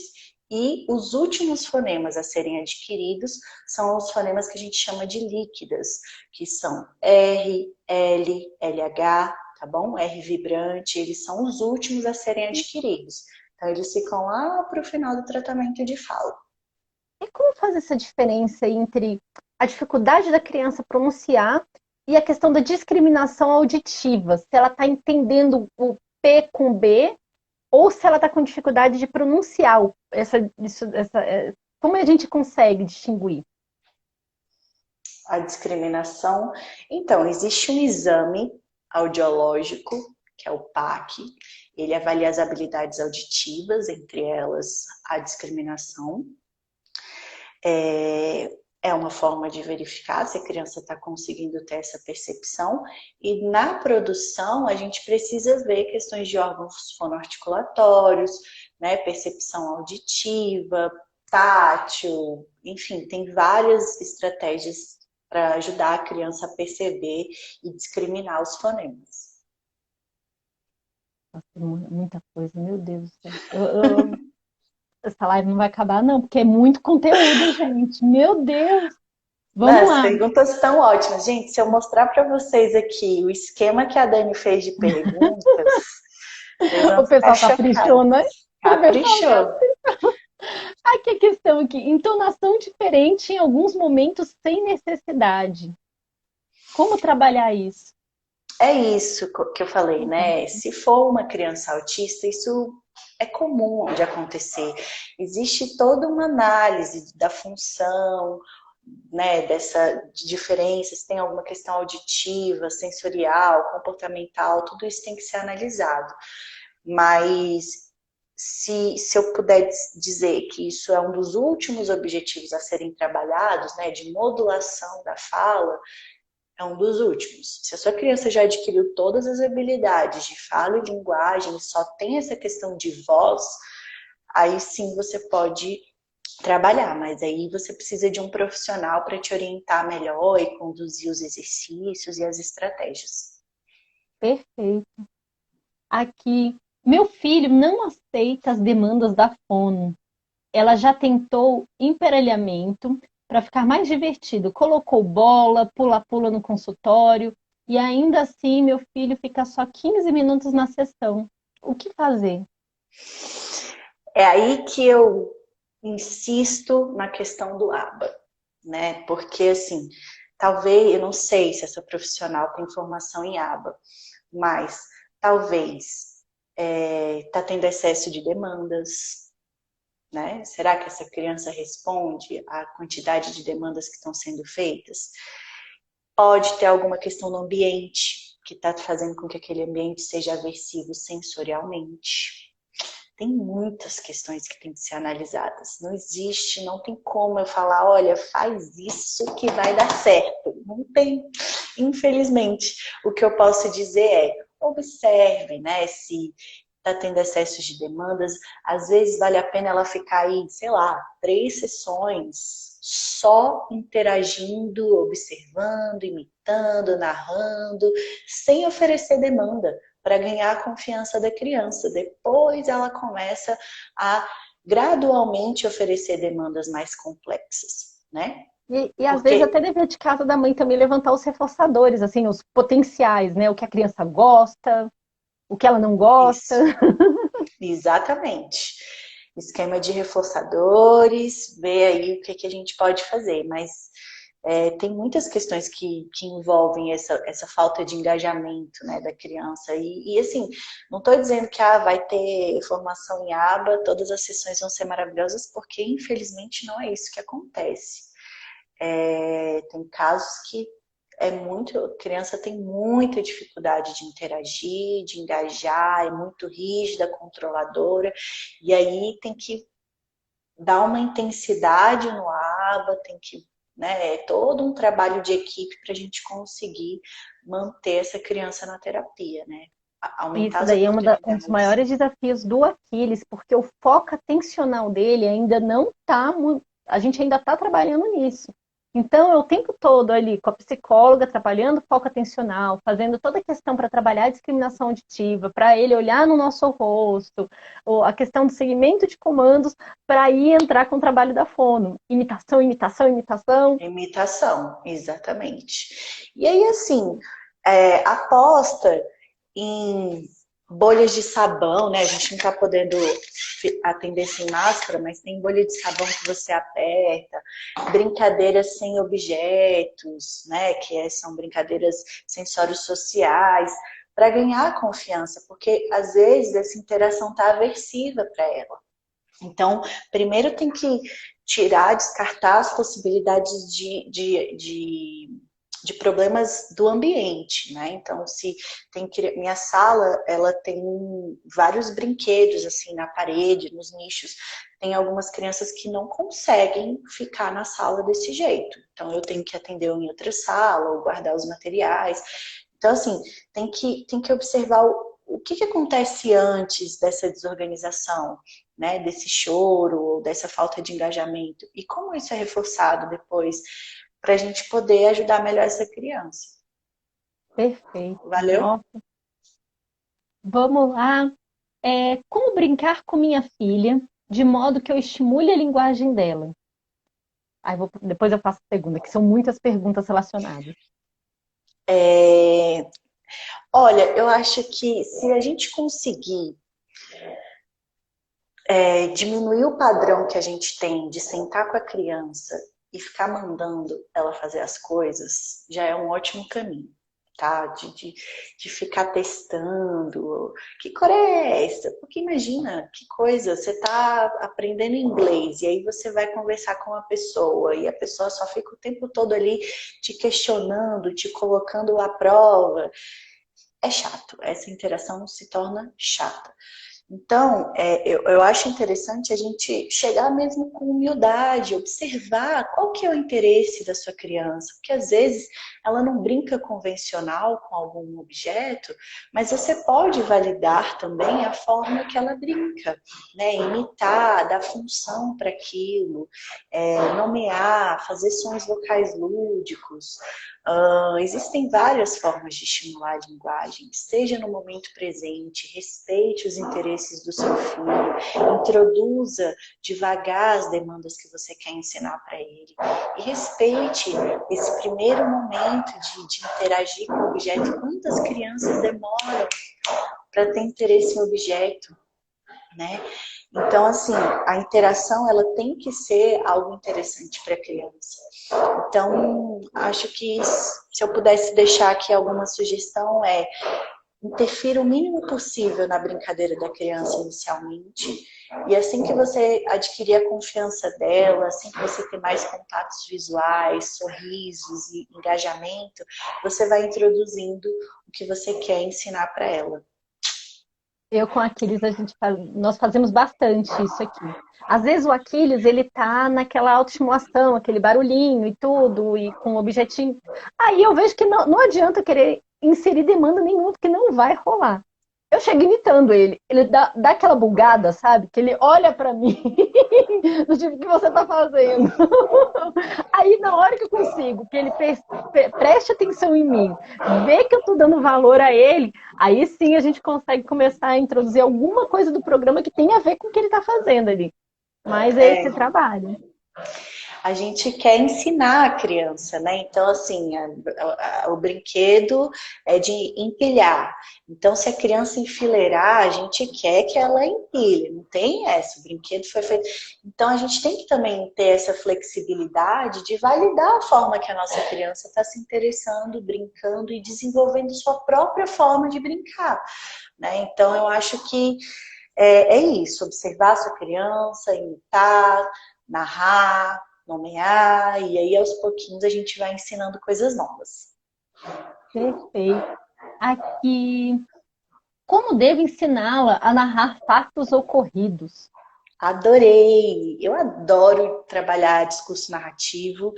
e os últimos fonemas a serem adquiridos são os fonemas que a gente chama de líquidas, que são R, L, LH, tá bom? R vibrante, eles são os últimos a serem adquiridos. Então, eles ficam lá para o final do tratamento de fala. E como faz essa diferença entre a dificuldade da criança pronunciar e a questão da discriminação auditiva? Se ela está entendendo o P com B ou se ela está com dificuldade de pronunciar como a gente consegue distinguir? A discriminação. Então, existe um exame audiológico, que é o PAC, ele avalia as habilidades auditivas, entre elas a discriminação. É uma forma de verificar se a criança está conseguindo ter essa percepção. E na produção, a gente precisa ver questões de órgãos fonoarticulatórios, né, percepção auditiva, tátil, enfim, tem várias estratégias para ajudar a criança a perceber e discriminar os fonemas. Nossa, muita coisa, meu Deus do céu. Essa live não vai acabar, não, porque é muito conteúdo, gente. Meu Deus! Vamos As lá. perguntas estão ótimas. Gente, se eu mostrar para vocês aqui o esquema que a Dani fez de perguntas, vocês vão O ficar pessoal caprichou, chocados. né? O pessoal Caprichou. Aqui a questão aqui, entonação diferente em alguns momentos sem necessidade. Como trabalhar isso? É isso que eu falei, né? Se for uma criança autista, isso é comum de acontecer. Existe toda uma análise da função, né, dessa diferença, se tem alguma questão auditiva, sensorial, comportamental, tudo isso tem que ser analisado. Mas se eu puder dizer que isso é um dos últimos objetivos a serem trabalhados, né, de modulação da fala, é um dos últimos. Se a sua criança já adquiriu todas as habilidades de fala e linguagem, só tem essa questão de voz, aí sim você pode trabalhar, mas aí você precisa de um profissional para te orientar melhor e conduzir os exercícios e as estratégias. Perfeito. Aqui, meu filho não aceita as demandas da fono. Ela já tentou emparelhamento para ficar mais divertido. Colocou bola, pula-pula no consultório e ainda assim meu filho fica só 15 minutos na sessão. O que fazer? É aí que eu insisto na questão do ABA, né? Porque assim, talvez, eu não sei se essa profissional tem formação em ABA, mas talvez está tendo excesso de demandas, né? Será que essa criança responde à quantidade de demandas que estão sendo feitas? Pode ter alguma questão no ambiente que está fazendo com que aquele ambiente seja aversivo sensorialmente. Tem muitas questões que têm que ser analisadas. Não existe, não tem como eu falar, olha, faz isso que vai dar certo. Não tem. Infelizmente, o que eu posso dizer é, observe, né, se está tendo excesso de demandas, às vezes vale a pena ela ficar aí, sei lá, 3 sessões só interagindo, observando, imitando, narrando, sem oferecer demanda, para ganhar a confiança da criança. Depois ela começa a gradualmente oferecer demandas mais complexas, né? E às vezes até Porque dever de casa da mãe também levantar os reforçadores, assim, os potenciais, né? O que a criança gosta, o que ela não gosta. isso, exatamente. Esquema de reforçadores, ver aí o que a gente pode fazer, mas tem muitas questões que envolvem essa falta de engajamento, né, da criança. E assim, não estou dizendo que vai ter formação em aba, todas as sessões vão ser maravilhosas, porque infelizmente não é isso que acontece. Tem casos que a criança tem muita dificuldade de interagir, de engajar, é muito rígida, controladora, e aí tem que dar uma intensidade no aba, tem que, né, é todo um trabalho de equipe para a gente conseguir manter essa criança na terapia, né? Aumentar Isso as daí é um dos oportunidades. maiores desafios do Aquiles, porque o foco atencional dele ainda não está, a gente ainda está trabalhando nisso. Então, é o tempo todo ali com a psicóloga trabalhando foco atencional, fazendo toda a questão para trabalhar a discriminação auditiva, para ele olhar no nosso rosto, a questão do segmento de comandos, para aí entrar com o trabalho da fono. Imitação, imitação, imitação. Imitação, exatamente. E aí, assim, aposta em bolhas de sabão, né? A gente não está podendo atender sem máscara, mas tem bolha de sabão que você aperta, brincadeiras sem objetos, né? São brincadeiras sensórios-sociais, para ganhar confiança, porque às vezes essa interação está aversiva para ela. Então, primeiro tem que tirar, descartar as possibilidades de problemas do ambiente, né? Então, se tem minha sala, ela tem vários brinquedos assim na parede, nos nichos. Tem algumas crianças que não conseguem ficar na sala desse jeito. Então, eu tenho que atender em outra sala ou guardar os materiais. Então, assim, tem que observar o que acontece antes dessa desorganização, né, desse choro, ou dessa falta de engajamento, e como isso é reforçado depois, para a gente poder ajudar melhor essa criança. Perfeito. Valeu? Nossa, vamos lá. Como brincar com minha filha de modo que eu estimule a linguagem dela? Depois eu faço a segunda, que são muitas perguntas relacionadas. É... Olha, eu acho que se a gente conseguir diminuir o padrão que a gente tem de sentar com a criança e ficar mandando ela fazer as coisas, já é um ótimo caminho. tá? De ficar testando. Que cor é essa? Porque imagina, que coisa, você tá aprendendo inglês e aí você vai conversar com uma pessoa e a pessoa só fica o tempo todo ali te questionando, te colocando à prova. É chato, essa interação se torna chata. Então, eu acho interessante a gente chegar mesmo com humildade, observar qual que é o interesse da sua criança, porque às vezes ela não brinca convencional com algum objeto, mas você pode validar também a forma que ela brinca, né? Imitar, dar função para aquilo, nomear, fazer sons vocais lúdicos. Existem várias formas de estimular a linguagem, seja no momento presente, respeite os interesses do seu filho, introduza devagar as demandas que você quer ensinar para ele e respeite esse primeiro momento de interagir com o objeto. Quantas crianças demoram para ter interesse em objeto, né? Então, assim, a interação, ela tem que ser algo interessante para a criança. Então, acho que se eu pudesse deixar aqui alguma sugestão interfira o mínimo possível na brincadeira da criança inicialmente. E assim que você adquirir a confiança dela, assim que você ter mais contatos visuais, sorrisos e engajamento, você vai introduzindo o que você quer ensinar para ela. Eu com o Aquiles, nós fazemos bastante isso aqui. Às vezes o Aquiles, ele tá naquela autoestimulação, aquele barulhinho e tudo, e com o objetinho. Aí eu vejo que não adianta querer inserir demanda nenhuma, porque não vai rolar. Eu chego imitando ele. Ele dá aquela bugada, sabe? Que ele olha pra mim, do tipo, o que você tá fazendo? Aí, na hora que eu consigo, que ele preste atenção em mim, vê que eu tô dando valor a ele, aí sim a gente consegue começar a introduzir alguma coisa do programa que tem a ver com o que ele tá fazendo ali. Mas é esse trabalho. A gente quer ensinar a criança, né? Então, assim, o brinquedo é de empilhar. Então, se a criança enfileirar, a gente quer que ela empilhe. Não tem essa, o brinquedo foi feito. Então, a gente tem que também ter essa flexibilidade de validar a forma que a nossa criança está se interessando, brincando e desenvolvendo sua própria forma de brincar, né? Então, eu acho que é isso, observar a sua criança, imitar, narrar, nomear, e aí aos pouquinhos a gente vai ensinando coisas novas. Perfeito. Aqui, como devo ensiná-la a narrar fatos ocorridos? Adorei! Eu adoro trabalhar discurso narrativo.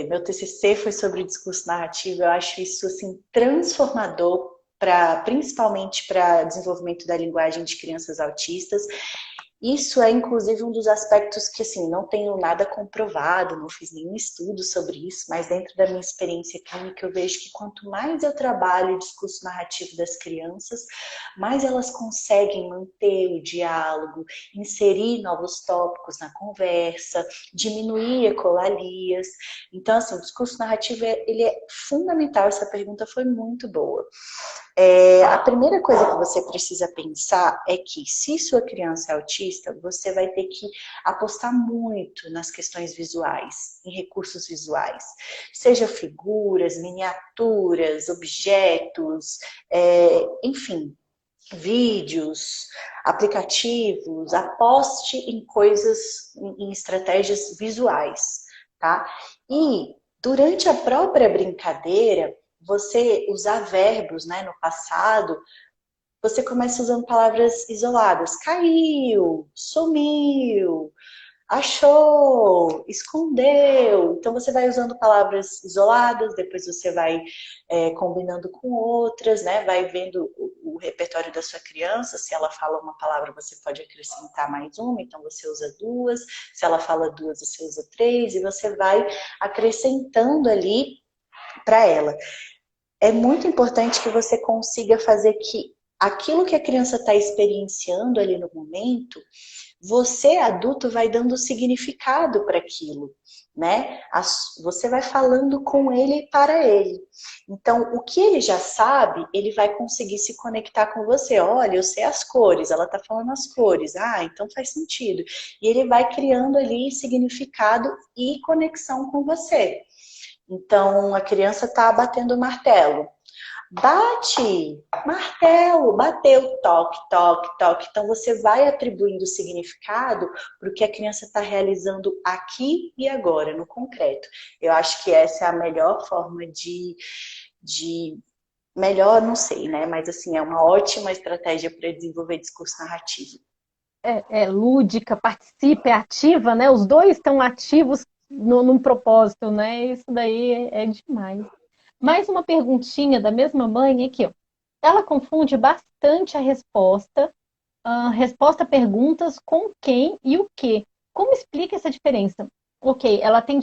Meu TCC foi sobre discurso narrativo. Eu acho isso assim transformador, principalmente para desenvolvimento da linguagem de crianças autistas. Isso é, inclusive, um dos aspectos que, assim, não tenho nada comprovado, não fiz nenhum estudo sobre isso, mas dentro da minha experiência clínica eu vejo que quanto mais eu trabalho o discurso narrativo das crianças, mais elas conseguem manter o diálogo, inserir novos tópicos na conversa, diminuir ecolalias. Então, assim, o discurso narrativo, ele é fundamental. Essa pergunta foi muito boa. A primeira coisa que você precisa pensar é que, se sua criança é autista, você vai ter que apostar muito nas questões visuais, em recursos visuais. Seja figuras, miniaturas, objetos, enfim, vídeos, aplicativos, aposte em coisas, em estratégias visuais, tá? E durante a própria brincadeira, você usar verbos, né, no passado, você começa usando palavras isoladas. Caiu, sumiu, achou, escondeu. Então você vai usando palavras isoladas, depois você vai combinando com outras, né? Vai vendo o repertório da sua criança. Se ela fala uma palavra, você pode acrescentar mais uma, então você usa duas. Se ela fala duas, você usa três, e você vai acrescentando ali para ela. É muito importante que você consiga fazer que aquilo que a criança está experienciando ali no momento, você, adulto, vai dando significado para aquilo, né? Você vai falando com ele e para ele. Então, o que ele já sabe, ele vai conseguir se conectar com você. Olha, eu sei as cores, ela está falando as cores. Ah, então faz sentido. E ele vai criando ali significado e conexão com você. Então, a criança está batendo o martelo. Bate, martelo, bateu, toque, toque, toque. Então você vai atribuindo significado para o que a criança está realizando aqui e agora, no concreto. Eu acho que essa é a melhor forma de melhor, não sei, né? Mas assim, é uma ótima estratégia para desenvolver discurso narrativo. Lúdica, participa, é ativa, né? Os dois estão ativos num propósito, né? Isso daí é demais. Mais uma perguntinha da mesma mãe aqui, ó. Ela confunde bastante a resposta a perguntas com quem e o que. Como explica essa diferença? Ok, ela tem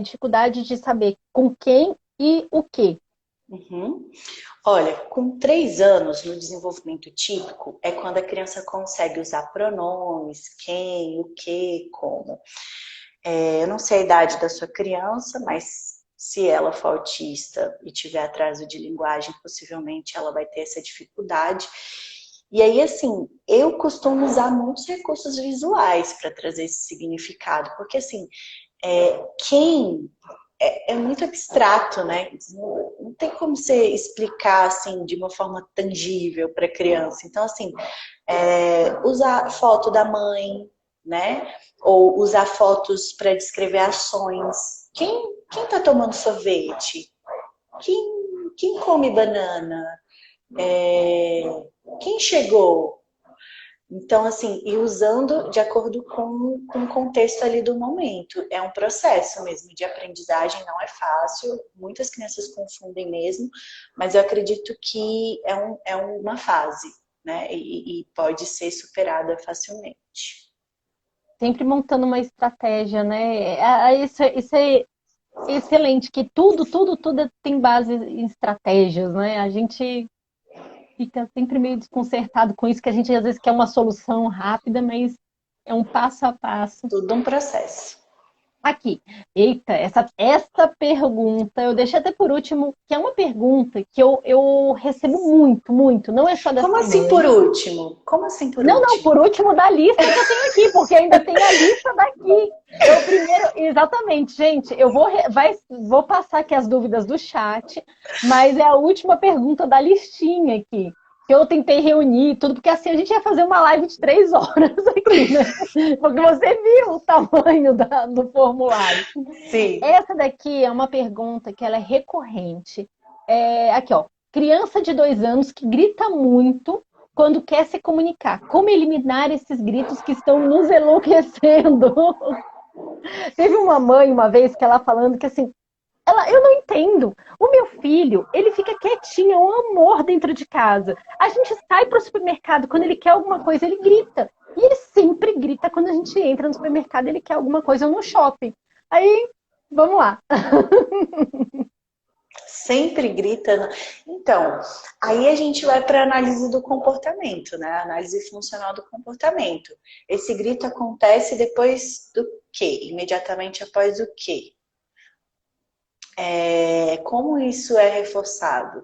dificuldade de saber com quem e o que. Uhum. Olha, com 3 anos no desenvolvimento típico é quando a criança consegue usar pronomes, quem, o que, como. Eu não sei a idade da sua criança, mas se ela for autista e tiver atraso de linguagem, possivelmente ela vai ter essa dificuldade. E aí, assim, eu costumo usar muitos recursos visuais para trazer esse significado, porque assim, quem é muito abstrato, né? Não tem como você explicar assim de uma forma tangível para a criança. Então, assim, usar foto da mãe, né? Ou usar fotos para descrever ações. Quem tá tomando sorvete? Quem come banana? É, quem chegou? Então, assim, e usando de acordo com o contexto ali do momento. É um processo mesmo de aprendizagem, não é fácil, muitas crianças confundem mesmo, mas eu acredito que é uma fase, né? E pode ser superada facilmente. Sempre montando uma estratégia, né? Isso é excelente, que tudo tem base em estratégias, né? A gente fica sempre meio desconcertado com isso, que a gente às vezes quer uma solução rápida, mas é um passo a passo. Tudo um processo. Aqui, eita, essa pergunta, eu deixei até por último, que é uma pergunta que eu recebo muito, não é só Como dessa assim por mãe. último? Como assim por Não, último? por último da lista que eu tenho aqui, porque ainda tem a lista daqui. Eu primeiro, exatamente, gente, vou passar aqui as dúvidas do chat, mas é a última pergunta da listinha aqui. Que eu tentei reunir tudo, porque assim a gente ia fazer uma live de 3 horas aqui, né? Porque você viu o tamanho do formulário. Sim. Essa daqui é uma pergunta que ela é recorrente. Aqui, ó. Criança de 2 anos que grita muito quando quer se comunicar. Como eliminar esses gritos que estão nos enlouquecendo? Teve uma mãe uma vez que ela falando que assim, eu não entendo. O meu filho, ele fica quietinho, é um amor dentro de casa. A gente sai para o supermercado, quando ele quer alguma coisa, ele grita. E ele sempre grita quando a gente entra no supermercado, ele quer alguma coisa ou no shopping. Aí, vamos lá. Sempre grita. Então, aí a gente vai para a análise do comportamento, né? A análise funcional do comportamento. Esse grito acontece depois do quê? Imediatamente após o quê? Como isso é reforçado?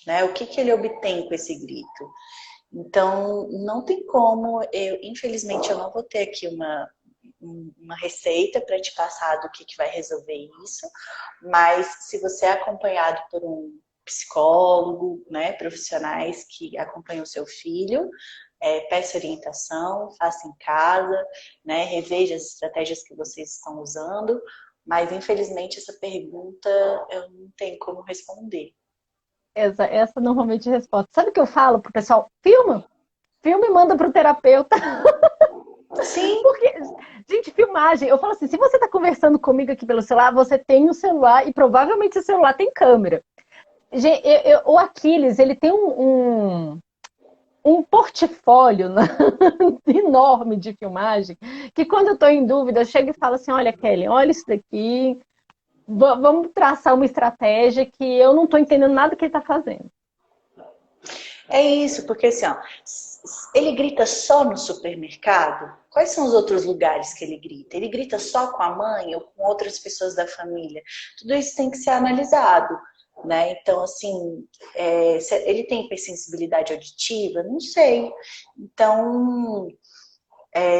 Né? O que ele obtém com esse grito? Então, não tem como, infelizmente, eu não vou ter aqui uma receita para te passar do que vai resolver isso, mas se você é acompanhado por um psicólogo, né, profissionais que acompanham o seu filho, peça orientação, faça em casa, né, reveja as estratégias que vocês estão usando, mas infelizmente essa pergunta eu não tenho como responder. Essa normalmente é a resposta. Sabe o que eu falo pro pessoal? Filma e manda pro terapeuta. Sim, Porque, gente, filmagem, eu falo assim, se você tá conversando comigo aqui pelo celular, você tem um celular e provavelmente o celular tem câmera. O Aquiles, ele tem um portfólio, né, enorme de filmagem, que quando eu tô em dúvida, eu chego e falo assim, olha, Kelly, olha isso daqui, vamos traçar uma estratégia que eu não tô entendendo nada que ele tá fazendo. é isso, porque assim, ó, ele grita só no supermercado? Quais são os outros lugares que ele grita? Ele grita só com a mãe ou com outras pessoas da família? Tudo isso tem que ser analisado, né? Então, assim, ele tem hipersensibilidade auditiva? Não sei. Então,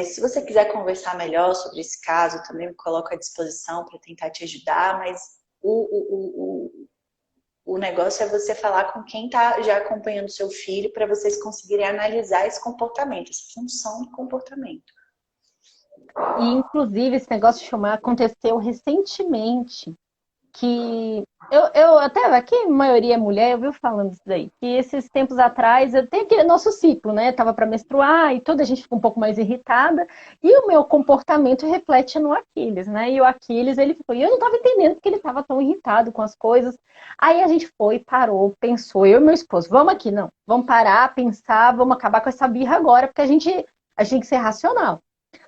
se você quiser conversar melhor sobre esse caso, também me coloco à disposição para tentar te ajudar, mas o negócio é você falar com quem está já acompanhando seu filho para vocês conseguirem analisar esse comportamento, essa função do comportamento. E, inclusive, esse negócio de filmar aconteceu recentemente, que eu até aqui, a maioria é mulher, eu vi falando isso daí, que esses tempos atrás, eu tenho aquele nosso ciclo, né? Tava para menstruar e toda a gente fica um pouco mais irritada, e o meu comportamento reflete no Aquiles, né? E o Aquiles, ele foi, e eu não tava entendendo porque ele tava tão irritado com as coisas. Aí a gente foi, parou, pensou, eu e meu esposo, vamos aqui, não, vamos parar, pensar, vamos acabar com essa birra agora, porque a gente tem que ser racional.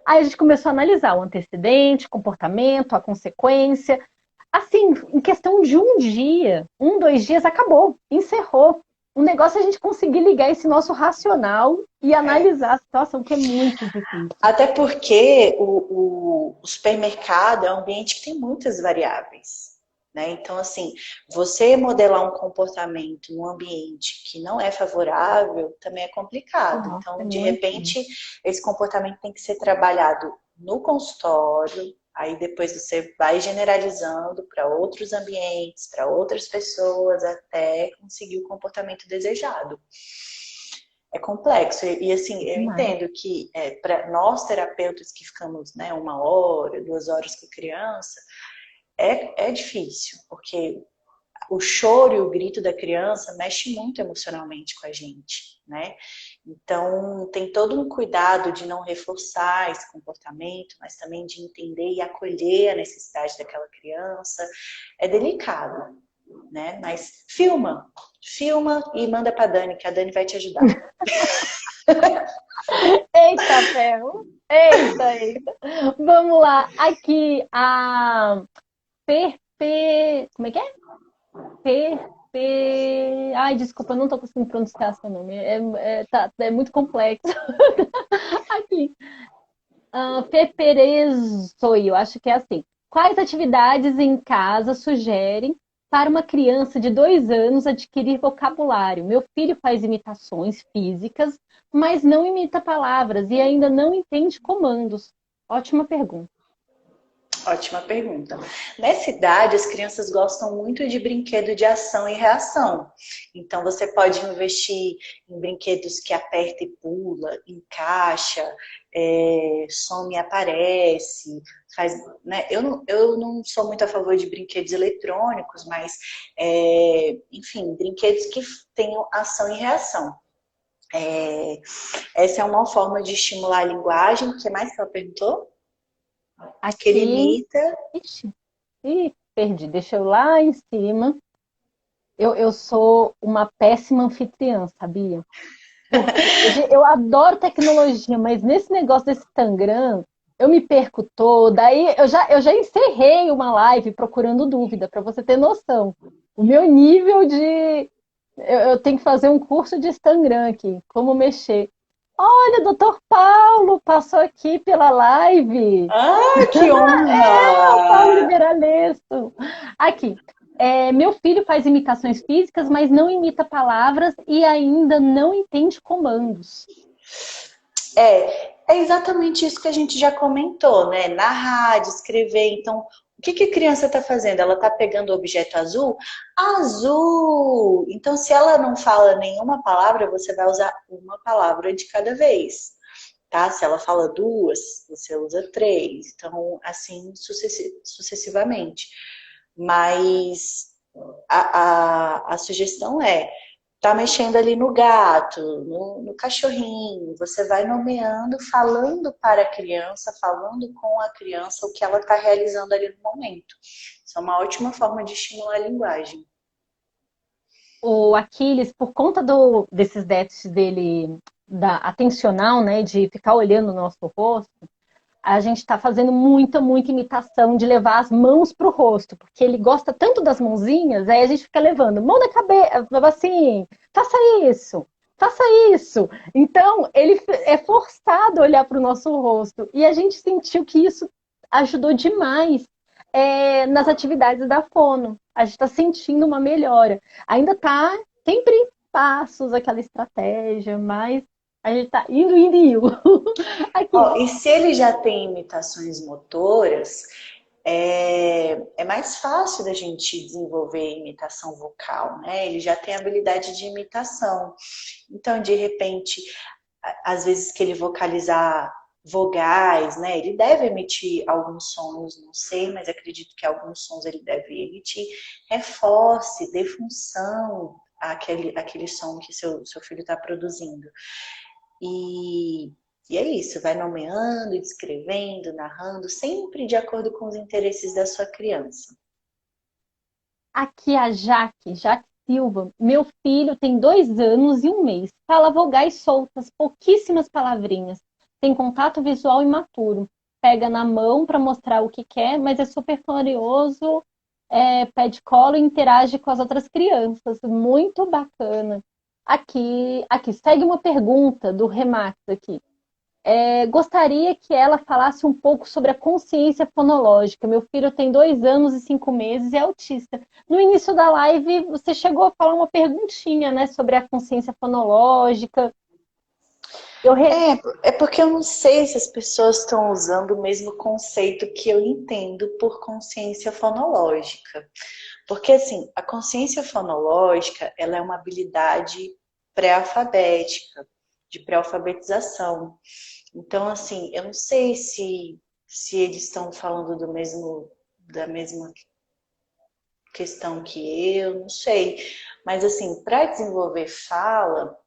Aí a gente começou a analisar o antecedente, comportamento, a consequência. Assim, em questão de um dia, 2 dias, acabou, encerrou. O negócio é a gente conseguir ligar esse nosso racional e analisar a situação, que é muito difícil. Até porque o supermercado é um ambiente que tem muitas variáveis. Né? Então, assim, você modelar um comportamento num ambiente que não é favorável também é complicado. Nossa, então, é de muito. repente, esse comportamento tem que ser trabalhado no consultório, aí depois você vai generalizando para outros ambientes, para outras pessoas, até conseguir o comportamento desejado. É complexo. E assim, eu entendo que para nós terapeutas que ficamos, né, 1 hora, 2 horas com a criança, é difícil, porque o choro e o grito da criança mexe muito emocionalmente com a gente, né? Então, tem todo um cuidado de não reforçar esse comportamento, mas também de entender e acolher a necessidade daquela criança. É delicado, né? Mas filma e manda pra Dani, que a Dani vai te ajudar. Eita, ferro! Eita! Vamos lá. Aqui, a Como é que é? Ai, desculpa, eu não tô conseguindo pronunciar seu nome. É muito complexo. Aqui. Peperezoi, eu acho que é assim. Quais atividades em casa sugerem para uma criança de 2 anos adquirir vocabulário? Meu filho faz imitações físicas, mas não imita palavras e ainda não entende comandos. Ótima pergunta. Ótima pergunta. Nessa idade, as crianças gostam muito de brinquedo de ação e reação. Então, você pode investir em brinquedos que aperta e pula, encaixa, some e aparece. Faz, né? Eu não sou muito a favor de brinquedos eletrônicos, mas, enfim, brinquedos que tenham ação e reação. Essa é uma forma de estimular a linguagem. O que mais que ela perguntou? Que ele Aqui. imita. Ixi, perdi. Deixa eu lá em cima. Eu sou uma péssima anfitriã, sabia? Porque eu adoro tecnologia, mas nesse negócio desse Tangram, eu me perco toda. Aí eu já encerrei uma live procurando dúvida, para você ter noção. O meu nível de. Eu tenho que fazer um curso de Tangram aqui, como mexer. Olha, doutor Paulo passou aqui pela live. Ah, que O Paulo honra! Liberalesso. Aqui. Meu filho faz imitações físicas, mas não imita palavras e ainda não entende comandos. É exatamente isso que a gente já comentou, né? Narrar, descrever. Então, o que a criança está fazendo? Ela está pegando o objeto azul? Azul! Então, se ela não fala nenhuma palavra, você vai usar uma palavra de cada vez, tá? Se ela fala duas, você usa três. Então, assim sucessivamente. Mas a sugestão tá mexendo ali no gato, no cachorrinho, você vai nomeando, falando para a criança, falando com a criança o que ela está realizando ali no momento. Isso é uma ótima forma de estimular a linguagem. O Aquiles, por conta desses déficits dele, da atencional, né, de ficar olhando o nosso rosto, a gente está fazendo muita imitação de levar as mãos para o rosto, porque ele gosta tanto das mãozinhas, aí a gente fica levando mão na cabeça, assim, faça isso. Então, ele é forçado a olhar para o nosso rosto, e a gente sentiu que isso ajudou demais nas atividades da fono. A gente está sentindo uma melhora. Ainda está sempre em passos aquela estratégia, mas a gente está indo. Aqui. E se ele já tem imitações motoras, é mais fácil da gente desenvolver imitação vocal, né? Ele já tem habilidade de imitação. Então, de repente, às vezes que ele vocalizar vogais, né? Ele deve emitir alguns sons, não sei, mas acredito que alguns sons ele deve emitir. Reforce, dê função àquele som que seu filho está produzindo. E, e é isso, vai nomeando, descrevendo, narrando, sempre de acordo com os interesses da sua criança. Aqui a Jaque Silva. Meu filho tem 2 anos e 1 mês. Fala vogais soltas, pouquíssimas palavrinhas. Tem contato visual imaturo. Pega na mão para mostrar o que quer, mas é super curioso, pede colo e interage com as outras crianças. Muito bacana. Aqui segue uma pergunta do Remax aqui. Gostaria que ela falasse um pouco sobre a consciência fonológica. Meu filho tem 2 anos e 5 meses e é autista. No início da live, você chegou a falar uma perguntinha, né, sobre a consciência fonológica. É porque eu não sei se as pessoas estão usando o mesmo conceito que eu entendo por consciência fonológica. Porque, assim, a consciência fonológica, ela é uma habilidade pré-alfabética, de pré-alfabetização. Então, assim, eu não sei se eles estão falando da mesma questão que eu, não sei. Mas, assim, para desenvolver fala,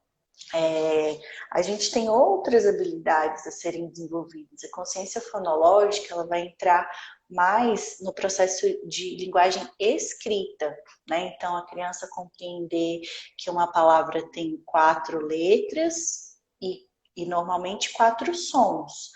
a gente tem outras habilidades a serem desenvolvidas. A consciência fonológica, ela vai entrar mais no processo de linguagem escrita, né? Então, a criança compreender que uma palavra tem 4 letras e normalmente 4 sons,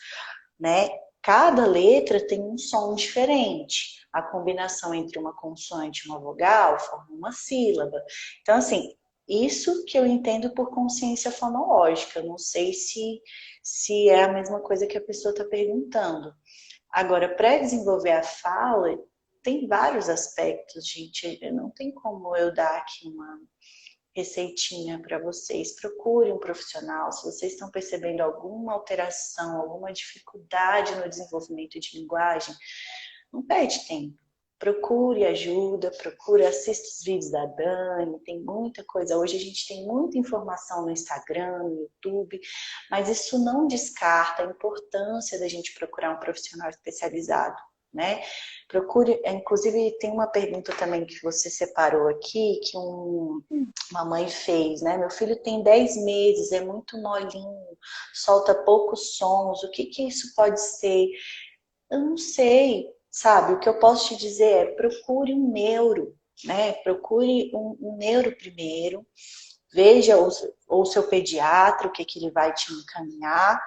né? Cada letra tem um som diferente. A combinação entre uma consoante e uma vogal forma uma sílaba. Então, assim, isso que eu entendo por consciência fonológica. Eu não sei se é a mesma coisa que a pessoa está perguntando. Agora, para desenvolver a fala, tem vários aspectos, gente. Não tem como eu dar aqui uma receitinha para vocês. Procure um profissional. Se vocês estão percebendo alguma alteração, alguma dificuldade no desenvolvimento de linguagem, não perde tempo. Procure ajuda, procure, assista os vídeos da Dani, tem muita coisa. Hoje a gente tem muita informação no Instagram, no YouTube, mas isso não descarta a importância da gente procurar um profissional especializado, né? Procure, inclusive tem uma pergunta também que você separou aqui, que uma mãe fez, né? Meu filho tem 10 meses, é muito molinho, solta poucos sons, o que isso pode ser? Eu não sei, sabe? O que eu posso te dizer é procure um neuro, né? Procure um neuro primeiro, veja o seu pediatra, o que ele vai te encaminhar,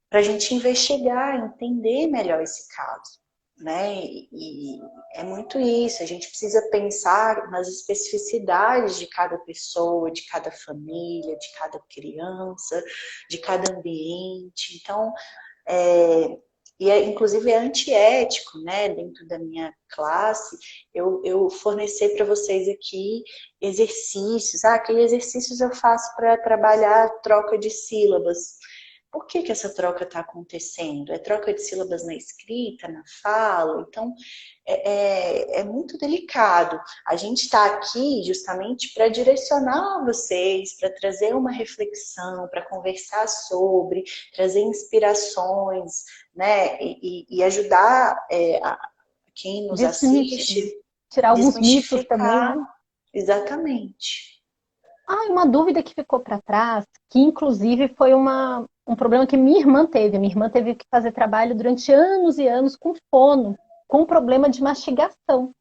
para a gente investigar, entender melhor esse caso, né? E é muito isso, a gente precisa pensar nas especificidades de cada pessoa, de cada família, de cada criança, de cada ambiente. Então, inclusive é antiético, né, dentro da minha classe, eu fornecer para vocês aqui exercícios. Que exercícios eu faço para trabalhar a troca de sílabas? Por que essa troca está acontecendo? É troca de sílabas na escrita, na fala? Então, é muito delicado. A gente está aqui justamente para direcionar vocês, para trazer uma reflexão, para conversar sobre, trazer inspirações, né? E ajudar quem nos assiste, tirar alguns mitos também, desmistificar. né? Exatamente. Uma dúvida que ficou para trás, que inclusive foi um problema que minha irmã teve. Minha irmã teve que fazer trabalho durante anos e anos com fono, com problema de mastigação.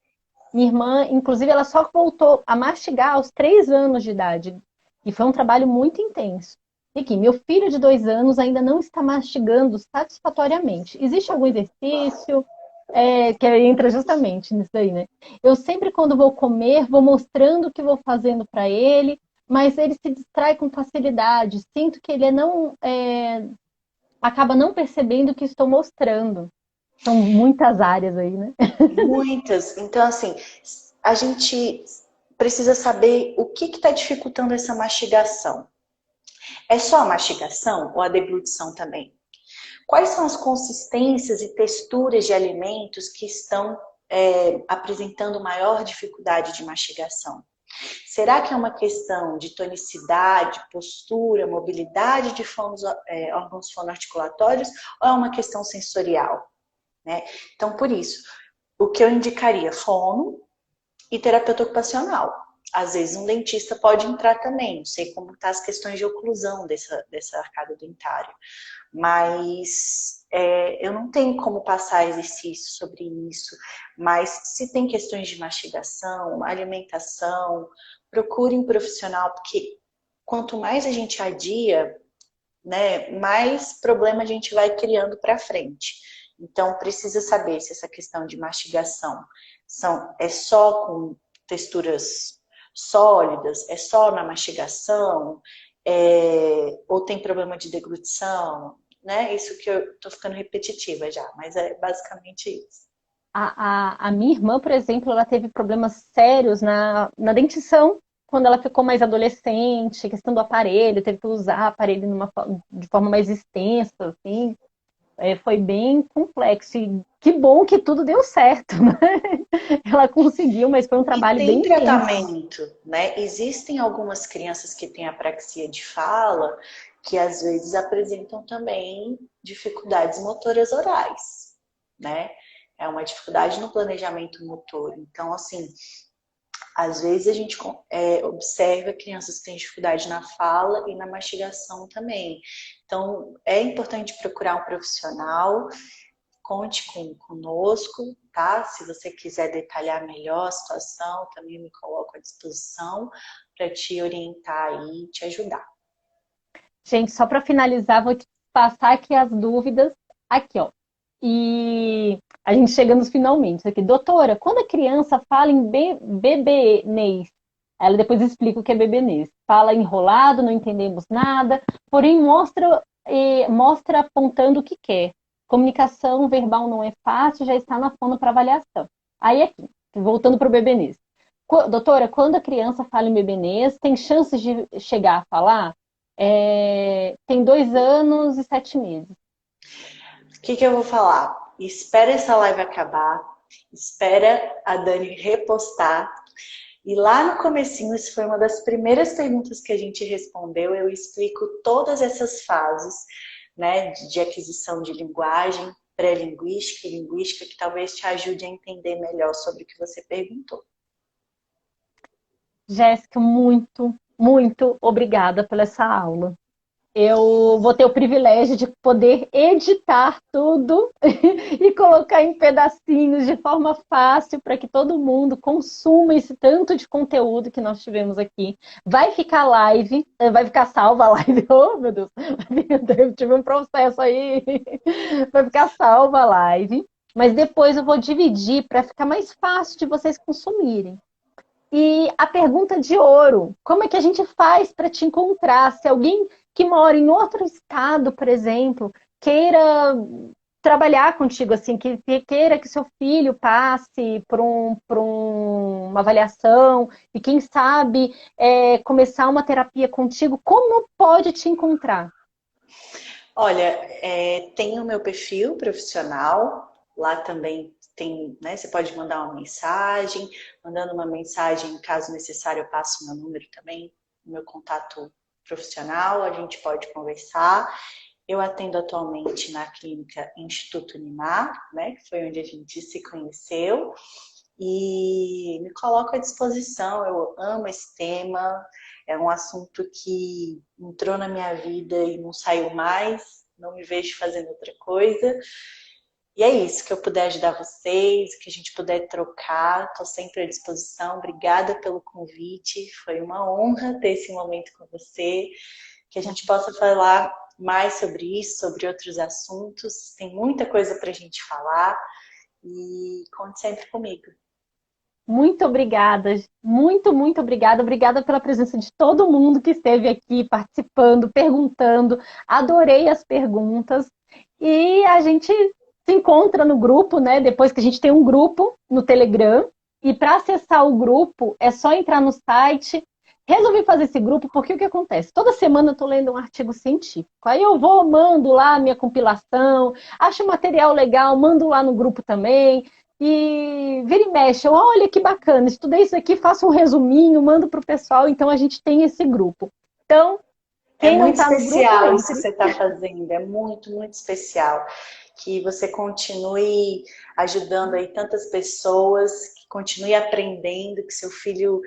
Minha irmã, inclusive, ela só voltou a mastigar aos 3 anos de idade. E foi um trabalho muito intenso. E aqui, meu filho de 2 anos ainda não está mastigando satisfatoriamente. Existe algum exercício que entra justamente nisso aí, né? Eu sempre, quando vou comer, vou mostrando o que vou fazendo para ele, mas ele se distrai com facilidade. Sinto que ele acaba não percebendo o que estou mostrando. São muitas áreas aí, né? Muitas. Então, assim, a gente precisa saber o que está dificultando essa mastigação. É só a mastigação ou a deglutição também? Quais são as consistências e texturas de alimentos que estão apresentando maior dificuldade de mastigação? Será que é uma questão de tonicidade, postura, mobilidade de órgãos fonoarticulatórios ou é uma questão sensorial? Né? Então, por isso, o que eu indicaria? Fono e terapeuta ocupacional. Às vezes um dentista pode entrar também, não sei como estão as questões de oclusão dessa arcada dentária, mas eu não tenho como passar exercício sobre isso, mas se tem questões de mastigação, alimentação, procure um profissional, porque quanto mais a gente adia, né, mais problema a gente vai criando para frente. Então, precisa saber se essa questão de mastigação é só com texturas sólidas, é só na mastigação, ou tem problema de deglutição, né? Isso que eu tô ficando repetitiva já, mas é basicamente isso. A minha irmã, por exemplo, ela teve problemas sérios na dentição quando ela ficou mais adolescente, questão do aparelho, teve que usar aparelho de forma mais extensa, assim. Foi bem complexo. E que bom que tudo deu certo, né? Ela conseguiu, mas foi um E trabalho tem bem intenso. tratamento, né? Existem algumas crianças que têm apraxia de fala que às vezes apresentam também dificuldades motoras orais, né? É uma dificuldade no planejamento motor. Então, assim, às vezes a gente observa crianças que têm dificuldade na fala e na mastigação também. Então, é importante procurar um profissional. Conte conosco, tá? Se você quiser detalhar melhor a situação, também me coloco à disposição para te orientar e te ajudar. Gente, só para finalizar, vou te passar aqui as dúvidas. Aqui, ó. E a gente chega nos finalmente aqui. Doutora, quando a criança fala em bebenês, ela depois explica o que é bebenês. Fala enrolado, não entendemos nada, porém mostra apontando o que quer. Comunicação verbal não é fácil, já está na fono para avaliação. Aí aqui, voltando para o bebenês. Doutora, quando a criança fala em bebenês, tem chances de chegar a falar? Tem 2 anos e 7 meses. O que eu vou falar? Espera essa live acabar, espera a Dani repostar. E lá no comecinho, isso foi uma das primeiras perguntas que a gente respondeu, eu explico todas essas fases, né, de aquisição de linguagem, pré-linguística e linguística, que talvez te ajude a entender melhor sobre o que você perguntou. Jéssica, muito, muito obrigada pela essa aula. Eu vou ter o privilégio de poder editar tudo e colocar em pedacinhos de forma fácil para que todo mundo consuma esse tanto de conteúdo que nós tivemos aqui. Vai ficar live, vai ficar salva a live. Oh, meu Deus, eu tive um processo aí. Vai ficar salva a live, mas depois eu vou dividir para ficar mais fácil de vocês consumirem. E a pergunta de ouro, como é que a gente faz para te encontrar? Se alguém que mora em outro estado, por exemplo, queira trabalhar contigo, assim, que queira que seu filho passe por uma avaliação e quem sabe começar uma terapia contigo, como pode te encontrar? Olha, tem o meu perfil profissional, lá também tem, né, você pode mandar uma mensagem, mandando uma mensagem, caso necessário, eu passo o meu número também, o meu contato profissional, a gente pode conversar. Eu atendo atualmente na clínica Instituto Unimar, né, que foi onde a gente se conheceu, e me coloco à disposição. Eu amo esse tema, é um assunto que entrou na minha vida e não saiu mais, não me vejo fazendo outra coisa. E é isso, que eu puder ajudar vocês, que a gente puder trocar, estou sempre à disposição. Obrigada pelo convite, foi uma honra ter esse momento com você, que a gente possa falar mais sobre isso, sobre outros assuntos. Tem muita coisa para a gente falar e conte sempre comigo. Muito obrigada, muito, muito obrigada. Obrigada pela presença de todo mundo que esteve aqui participando, perguntando. Adorei as perguntas. E a gente se encontra no grupo, né? Depois que a gente tem um grupo no Telegram. E para acessar o grupo, é só entrar no site Resolvi fazer esse grupo porque o que acontece? Toda semana eu estou lendo um artigo científico. Aí eu vou, mando lá a minha compilação, acho material legal, mando lá no grupo também. E vira e mexe, olha que bacana, estudei isso aqui, faço um resuminho, mando para o pessoal. Então a gente tem esse grupo. Então, É quem não muito está no grupo, especial isso que entre. você está fazendo, é muito, muito especial. Que você continue ajudando aí tantas pessoas, que continue aprendendo, que seu filho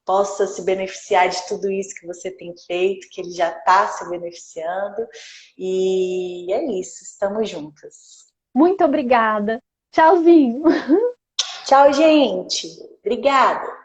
possa se beneficiar de tudo isso que você tem feito, que ele já está se beneficiando. E é isso, estamos juntas. Muito obrigada. Tchauzinho. Tchau, gente. Obrigada.